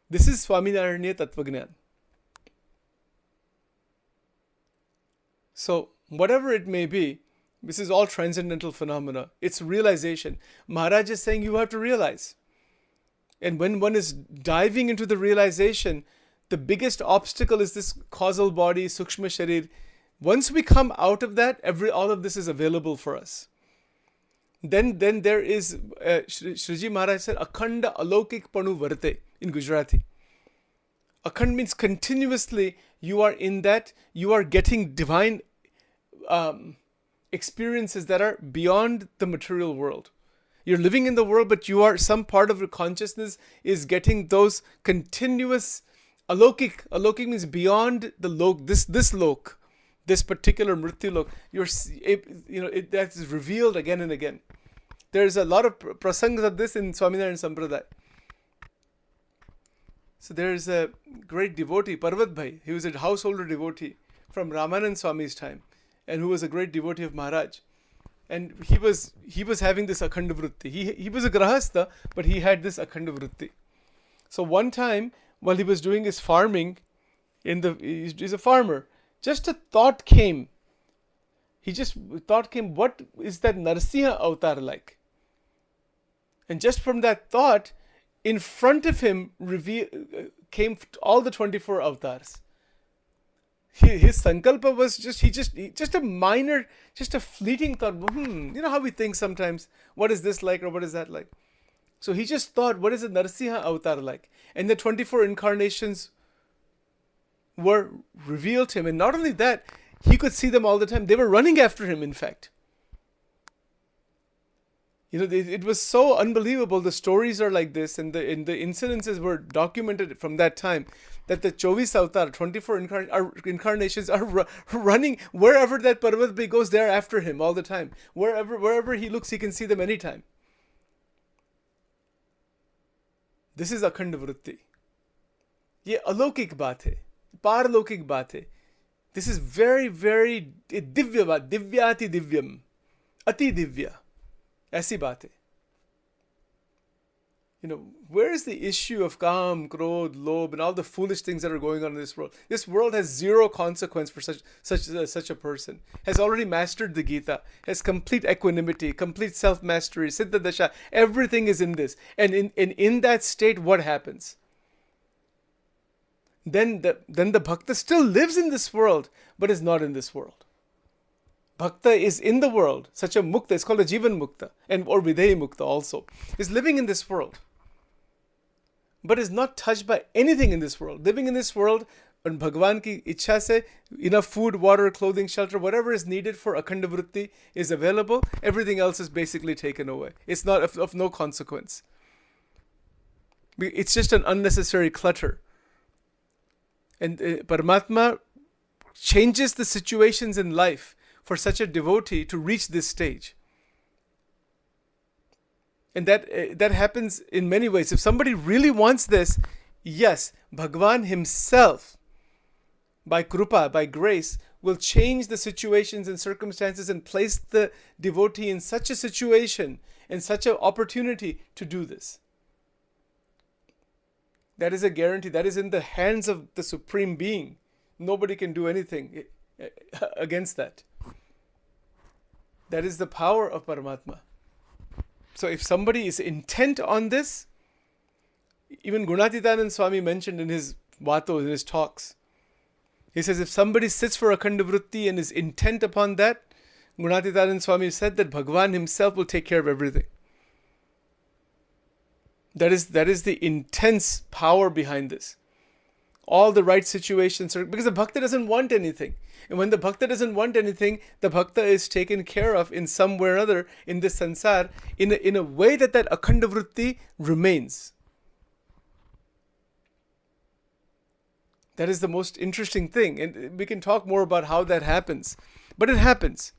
This is Swaminarayan Tattvagnan. So, whatever it may be, this is all transcendental phenomena. It's realization. Maharaj is saying you have to realize. And when one is diving into the realization, the biggest obstacle is this causal body, Sukshma Sharir. Once we come out of that, all of this is available for us. Then there is, Shriji Maharaj said, Akhanda Alaukik Panu Varte in Gujarati. Akhand means continuously you are in that, you are getting divine experiences that are beyond the material world. You're living in the world, but you are, some part of your consciousness is getting those continuous alaukik. Alaukik means beyond the lok, this lok, this particular mrityu lok. That is revealed again and again. There's a lot of prasangas of this in Swaminarayan Sampradaya. So there's a great devotee, Parvat Bhai. He was a householder devotee from Ramanand Swami's time, and who was a great devotee of Maharaj. And he was having this akhanda vritti. He was a grahastha, but he had this akhanda vritti. So one time, while he was doing his farming, he's a farmer, just a thought came. What is that Narsimha avatar like? And just from that thought, in front of him came all the 24 avatars. his sankalpa was just a minor, just a fleeting thought. You know how we think sometimes, what is this like or what is that like? So he just thought, what is a Narsimha avatar like? And the 24 incarnations were revealed to him. And not only that, he could see them all the time. They were running after him, in fact. It was so unbelievable. The stories are like this, and the incidences were documented from that time, that the 24 avatar, 24 incarnations are running wherever that Parvat goes. They're after him all the time. Wherever he looks, he can see them anytime. This is अखंड वृत्ति. ये अलौकिक बात है, पारलौकिक बात है. This is very, very Divya बात, दिव्याति दिव्यम, अति दिव्य. ऐसी बात है. Where is the issue of kam, krodh, lobh, and all the foolish things that are going on in this world? This world has zero consequence for such a person. Has already mastered the Gita, has complete equanimity, complete self-mastery, siddha dasha. Everything is in this. And in that state, what happens? Then the bhakta still lives in this world, but is not in this world. Bhakta is in the world. Such a mukta, it's called a jivan mukta, or videhi mukta also, is living in this world, but is not touched by anything in this world. Living in this world, and Bhagwan ki ichha se, enough food, water, clothing, shelter, whatever is needed for akhanda vritti is available. Everything else is basically taken away. It's not of no consequence. It's just an unnecessary clutter. And Paramatma changes the situations in life for such a devotee to reach this stage. And that happens in many ways. If somebody really wants this, yes, Bhagwan himself, by krupa, by grace, will change the situations and circumstances and place the devotee in such a situation and such an opportunity to do this. That is a guarantee. That is in the hands of the Supreme Being. Nobody can do anything against that. That is the power of Paramatma. So if somebody is intent on this, even Gunatitanand Swami mentioned in his vatos, in his talks, he says if somebody sits for akhanda vritti and is intent upon that, Gunatitanand Swami said that Bhagwan himself will take care of everything. That is the intense power behind this. All the right situations, because the bhakta doesn't want anything. And when the bhakta doesn't want anything, the bhakta is taken care of in some way or other in this sansar, in a way that akhanda vritti remains. That is the most interesting thing. And we can talk more about how that happens. But it happens.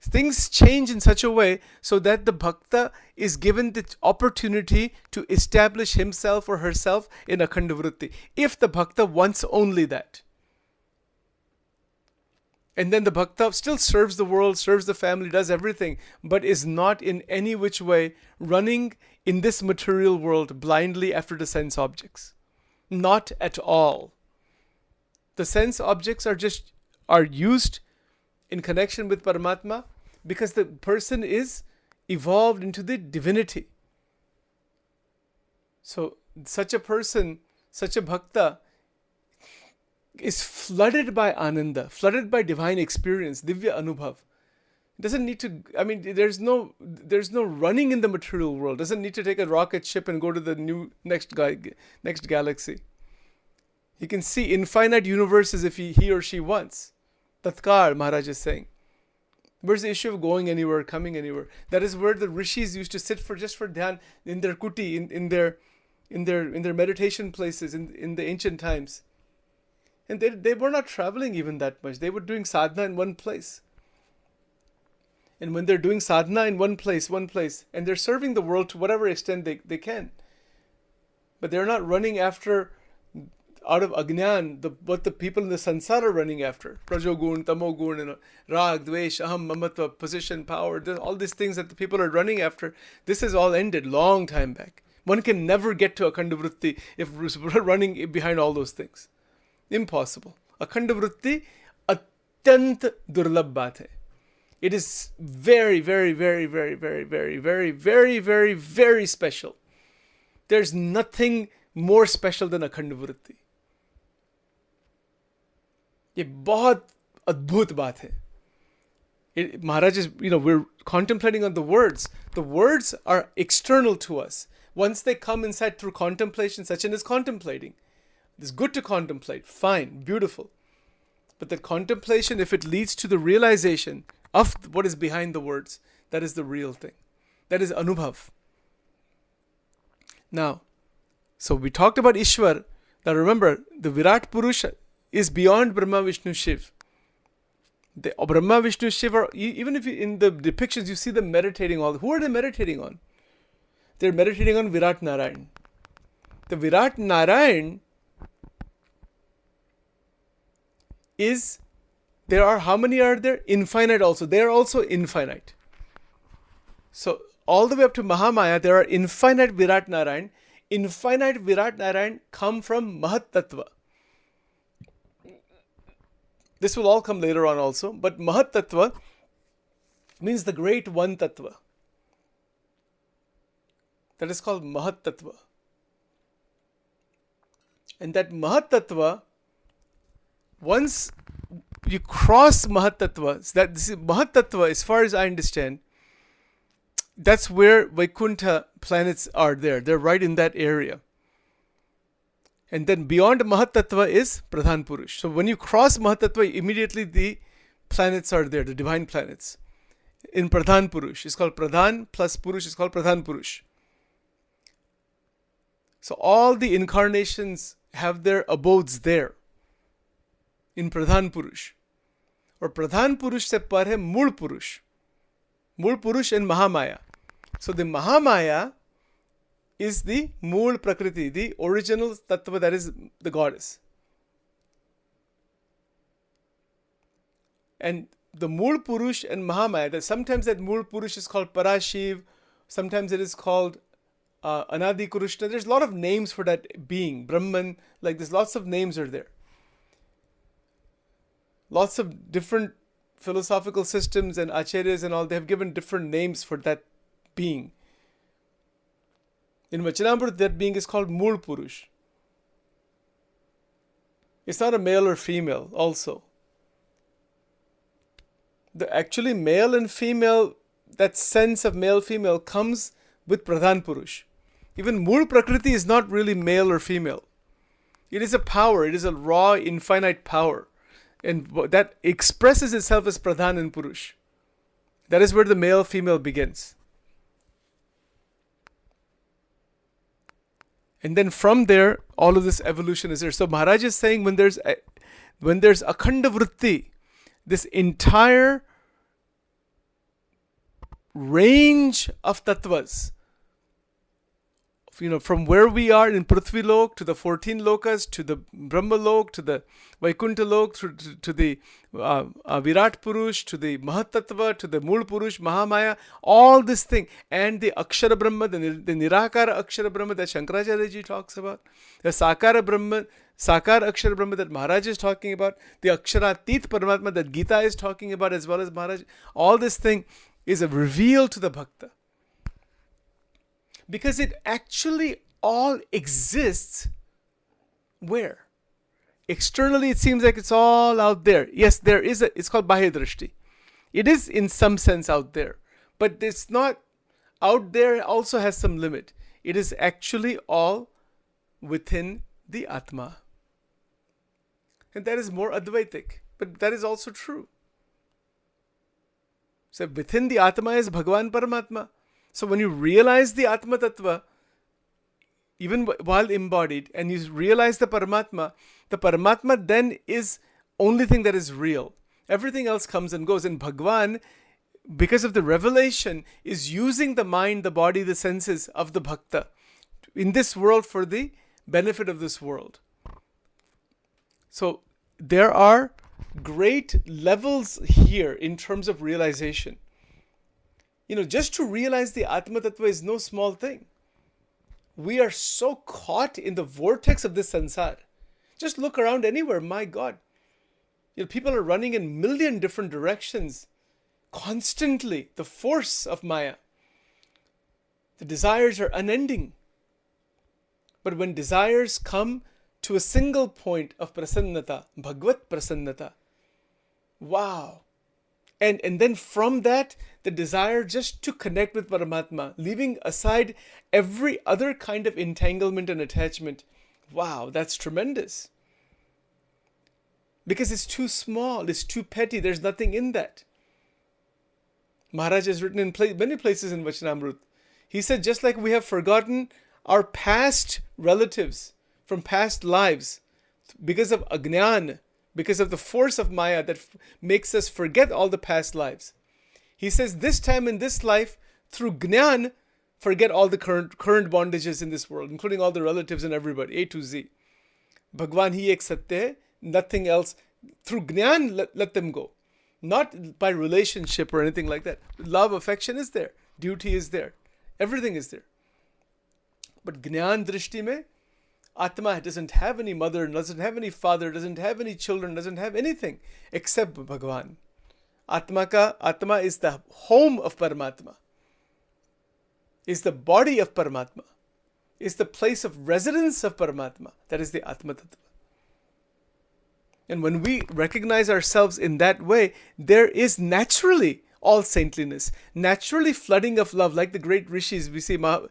Things change in such a way so that the bhakta is given the opportunity to establish himself or herself in akhanda vritti. If the bhakta wants only that. And then the bhakta still serves the world, serves the family, does everything, but is not in any which way running in this material world blindly after the sense objects. Not at all. The sense objects are used in connection with Paramatma because the person is evolved into the divinity. So such a person, such a bhakta is flooded by ananda, flooded by divine experience, divya anubhav. Doesn't need to, there's no running in the material world. Doesn't need to take a rocket ship and go to the next galaxy. He can see infinite universes if he or she wants. Tatkar, Maharaj is saying. Where's the issue of going anywhere, coming anywhere? That is where the rishis used to sit for dhyan in their kuti, in their meditation places in the ancient times. And they were not traveling even that much. They were doing sadhana in one place. And when they're doing sadhana in one place, and they're serving the world to whatever extent they can. But they're not running after, out of ajnan, what the people in the sansar are running after. Prajogun, tamogun, and rag, dvesh, aham, mamatva, position, power, all these things that the people are running after. This has all ended long time back. One can never get to akhanda vritti if we're running behind all those things. Impossible. Akhanda vritti atyant durlabh baat hai. It is very, very, very, very, very, very, very, very, very, very special. There's nothing more special than akhanda vritti. ये बहुत अद्भुत बात है. Maharaj is, we're contemplating on the words. The words are external to us. Once they come inside through contemplation, Sachin is contemplating. It's good to contemplate. Fine, beautiful. But the contemplation, if it leads to the realization of what is behind the words, that is the real thing. That is Anubhav. Now, so we talked about Ishwar. Now remember, the Virat Purusha is beyond Brahma, Vishnu, Shiv. The Brahma, Vishnu, Shiva, even if in the depictions you see them meditating who are they meditating on? They're meditating on Virat Narayan. The Virat Narayan is, how many are there? Infinite also. They are also infinite. So all the way up to Mahamaya, there are infinite Virat Narayan. Infinite Virat Narayan come from Mahat Tattva. This will all come later on also. But Mahat Tattva means the great one Tattva. That is called Mahat Tattva. And that Mahat Tattva, once you cross Mahat Tattva, Mahat Tattva, as far as I understand, that's where Vaikuntha planets are there. They're right in that area. And then beyond Mahat Tattva is Pradhan Purush. So when you cross Mahat Tattva, immediately the planets are there, the divine planets. In Pradhan Purush, it's called Pradhan plus Purush, it's called Pradhan Purush. So all the incarnations have their abodes there. In Pradhan Purush. Or Pradhan Purush se par hai Mool Purush. Mool Purush and Mahamaya. So the Mahamaya is the Mool Prakriti, the original Tattva, that is the goddess. And the Mool Purush and Mahamaya, sometimes that Mool Purush is called Parashiv, sometimes it is called Anadi Kurushna. There's a lot of names for that being, Brahman, like there's lots of names are there. Lots of different philosophical systems and acharyas and all, they have given different names for that being. In Vachanamrut, that being is called Mool Purush. It's not a male or female also. The actually male and female, that sense of male-female comes with Pradhan Purush. Even Mool Prakriti is not really male or female. It is a power, it is a raw, infinite power. And that expresses itself as Pradhan and Purush. That is where the male-female begins. And then from there, all of this evolution is there. So Maharaj is saying when there's Akhanda Vritti, this entire range of tattvas, from where we are in Prithvi Lok to the 14 lokas, to the Brahma Lok, to the Vaikuntha Lok, to the Virat Purush, to the Mahat Tattva, to the Mool Purush, Mahamaya, all this thing, and the Akshara Brahma, the Nirakara Akshara Brahma that Shankaracharya ji talks about, the Sakara Brahma, Sakar Akshara Brahma that Maharaj is talking about, the Aksharatit Paramatma that Gita is talking about, as well as Maharaj, all this thing is a reveal to the Bhakta. Because it actually all exists where? Externally, it seems like it's all out there. Yes, there is it's called Bahya Drishti. It is in some sense out there. But it's not out there, also has some limit. It is actually all within the Atma. And that is more Advaitic. But that is also true. So within the Atma is Bhagavan Paramatma. So when you realize the Atma Tattva, even while embodied, and you realize the Paramatma then is only thing that is real. Everything else comes and goes. And Bhagavan, because of the revelation, is using the mind, the body, the senses of the Bhakta in this world for the benefit of this world. So there are great levels here in terms of realization. Just to realize the Atma Tattva is no small thing. We are so caught in the vortex of this sansar. Just look around anywhere, my God. People are running in million different directions constantly. The force of Maya. The desires are unending. But when desires come to a single point of prasannata, bhagvat prasannata. Wow. And then from that, the desire just to connect with Paramatma, leaving aside every other kind of entanglement and attachment. Wow, that's tremendous. Because it's too small, it's too petty, there's nothing in that. Maharaj has written in many places in Vachanamrut. He said, just like we have forgotten our past relatives from past lives because of ajnan, because of the force of Maya that makes us forget all the past lives. He says, this time in this life, through Jnana, forget all the current bondages in this world, including all the relatives and everybody, A to Z. Bhagwan hi ek satya hai, nothing else. Through Jnana, let them go. Not by relationship or anything like that. Love, affection is there. Duty is there. Everything is there. But Jnana drishti mein, Atma doesn't have any mother, doesn't have any father, doesn't have any children, doesn't have anything except Bhagwan. Atma is the home of Paramatma, is the body of Paramatma, is the place of residence of Paramatma. That is the Atma Tattva. And when we recognize ourselves in that way, there is naturally all saintliness, naturally flooding of love, like the great rishis. We see Raman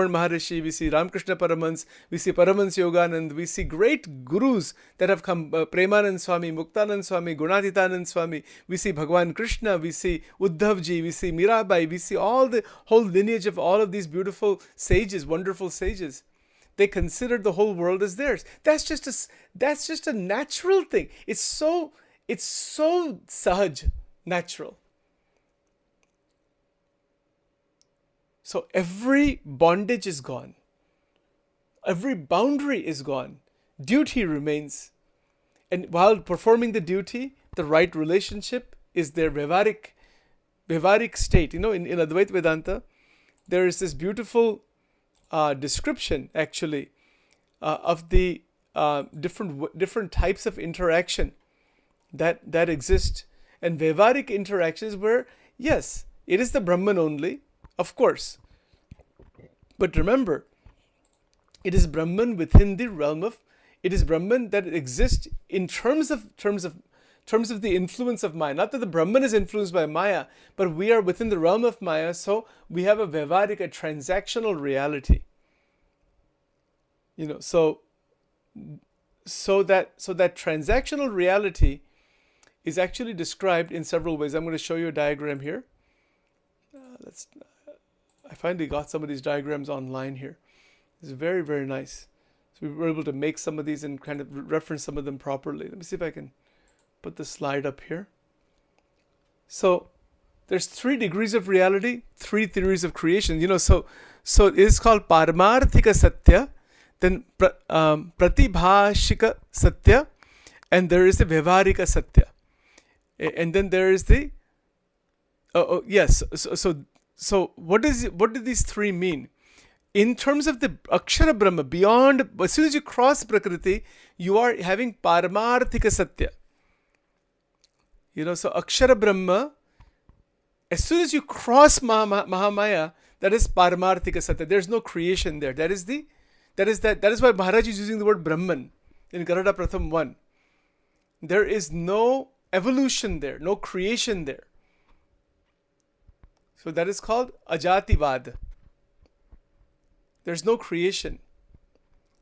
Maharishi, we see Ramakrishna Paramans, we see Paramans Yoganand, we see great gurus that have come, Premanand Swami, Muktanand Swami, Gunatitanand Swami, we see Bhagwan Krishna, we see Uddhavji, we see Mirabai, we see all the whole lineage of all of these beautiful sages, wonderful sages. They considered the whole world as theirs. That's just a natural thing. It's so sahaj, natural. So every bondage is gone. Every boundary is gone. Duty remains. And while performing the duty, the right relationship is their Vyavarik state. You know, in Advaita Vedanta, there is this beautiful description, actually, of the different types of interaction that exist. And Vyavarik interactions where, yes, it is the Brahman only, of course. But remember, it is Brahman within the realm of, it is Brahman that exists in terms of the influence of Maya. Not that the Brahman is influenced by Maya, but we are within the realm of Maya, so we have a Vyavarik, a transactional reality. You know, so that transactional reality is actually described in several ways. I'm going to show you a diagram here. I finally got some of these diagrams online here. It's very, very nice. So we were able to make some of these and kind of reference some of them properly. Let me see if I can put the slide up here. So there's 3 degrees of reality, 3 theories of creation. You know, so it is called Paramarthika Satya, then Pratibhashika Satya, and there is the Vyavaharika Satya. And then there is the yes. So what do these 3 mean? In terms of the Akshara Brahma, beyond, as soon as you cross Prakriti, you are having Paramarthika Satya. You know, so Akshara Brahma, as soon as you cross Mahamaya, that is Paramarthika Satya. There's no creation there. That is why Maharaj is using the word Brahman in Garuda Pratham 1. There is no evolution there, no creation there. So that is called Ajativad. There's no creation.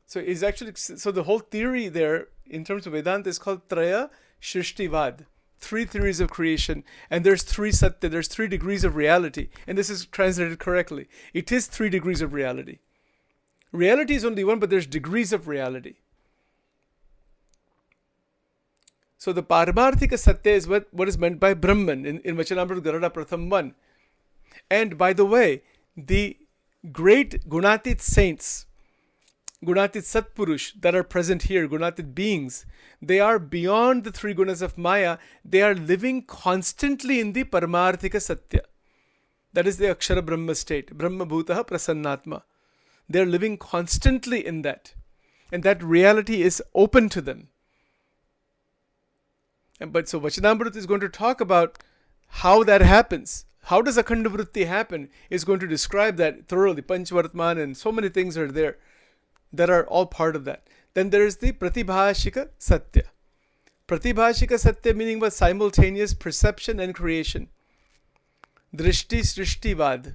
So it's actually, so the whole theory there in terms of Vedanta is called Traya Shrishtivad. 3 theories of creation, and there's 3 Satya, there's 3 degrees of reality. And this is translated correctly. It is 3 degrees of reality. Reality is only one, but there's degrees of reality. So the Paramarthika Satya is what is meant by Brahman in Vachanamrut Garuda Pratham 1. And by the way, the great Gunatit saints, Gunatit Satpurush that are present here, Gunatit beings, they are beyond the 3 gunas of Maya. They are living constantly in the Paramarthika Satya. That is the Akshara Brahma state, Brahma Bhutaha Prasannatma. They are living constantly in that. And that reality is open to them. But so Vachanamrut is going to talk about how that happens. How does Akhanda Vritti happen? Is going to describe that thoroughly. Panchvartman and so many things are there that are all part of that. Then there is the pratibhashika satya. Pratibhashika satya meaning was simultaneous perception and creation. Drishti srishtivad.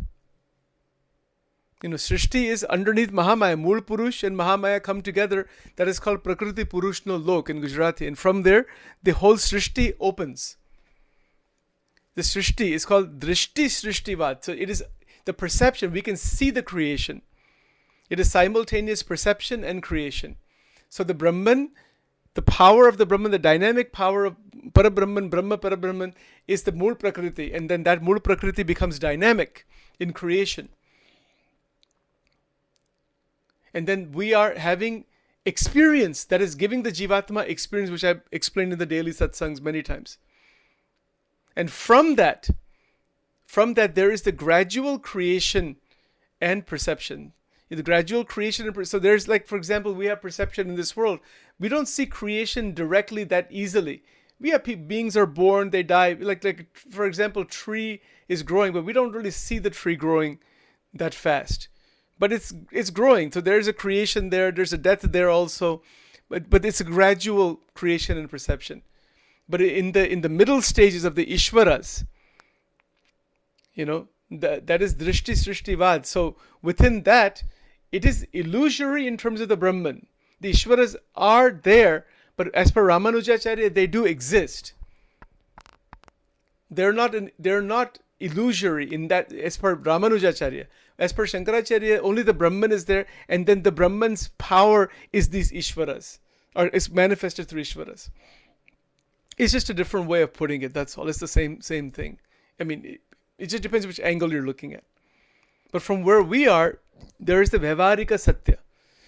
Srishti is underneath Mahamaya. Mool Purush and Mahamaya come together. That is called Prakriti Purushno Lok in Gujarati. And from there, the whole Srishti opens. The Srishti is called Drishti Srishtivad. So it is the perception. We can see the creation. It is simultaneous perception and creation. So the Brahman, the power of the Brahman, the dynamic power of Parabrahman, Brahma Parabrahman is the Mool Prakriti. And then that Mool Prakriti becomes dynamic in creation. And then we are having experience that is giving the Jivatma experience, which I've explained in the daily satsangs many times. And from that there is the gradual creation and perception. The gradual creation and so there's like, for example, we have perception in this world. We don't see creation directly that easily. We have beings are born, they die. Like for example, tree is growing, but we don't really see the tree growing that fast. But it's growing. So there's a creation there. There's a death there also. But it's a gradual creation and perception. But in the middle stages of the Ishwaras, that is Drishti Srishtivad. So within that, it is illusory in terms of the Brahman. The Ishwaras are there, but as per Ramanujacharya, they do exist. They're not illusory in that as per Ramanujacharya. As per Shankaracharya, only the Brahman is there, and then the Brahman's power is these Ishwaras, or is manifested through Ishwaras. It's just a different way of putting it, that's all. It's the same thing. I mean, it just depends which angle you're looking at. But from where we are, there is the Vyavarika Satya.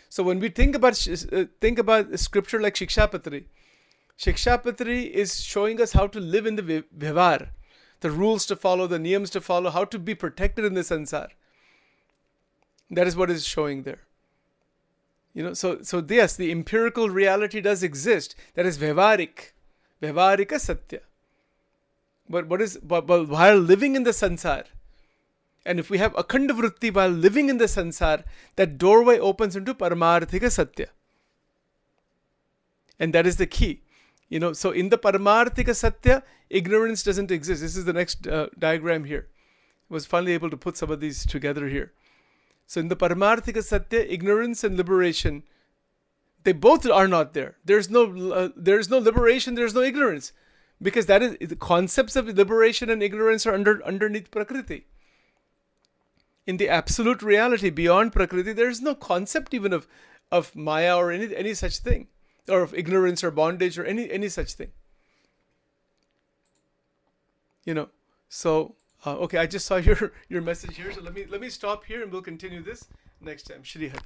So when we think about a scripture like Shikshapatri is showing us how to live in the Vyavar, the rules to follow, the niyams to follow, how to be protected in the sansar. That is what is showing there. So yes, the empirical reality does exist. That is Vyavarika Satya. But while living in the sansar, and if we have akhanda vritti while living in the sansar, that doorway opens into Paramarthika Satya. And that is the key. So in the Paramarthika Satya, ignorance doesn't exist. This is the next diagram here. I was finally able to put some of these together here. So in the Paramarthika Satya, ignorance and liberation, they both are not there. There's no liberation, there's no ignorance. Because that is the concepts of liberation and ignorance are underneath Prakriti. In the absolute reality, beyond Prakriti, there is no concept even of Maya or any such thing. Or of ignorance or bondage or any such thing. So okay, I just saw your message here. So let me stop here and we'll continue this next time. Shri Hari.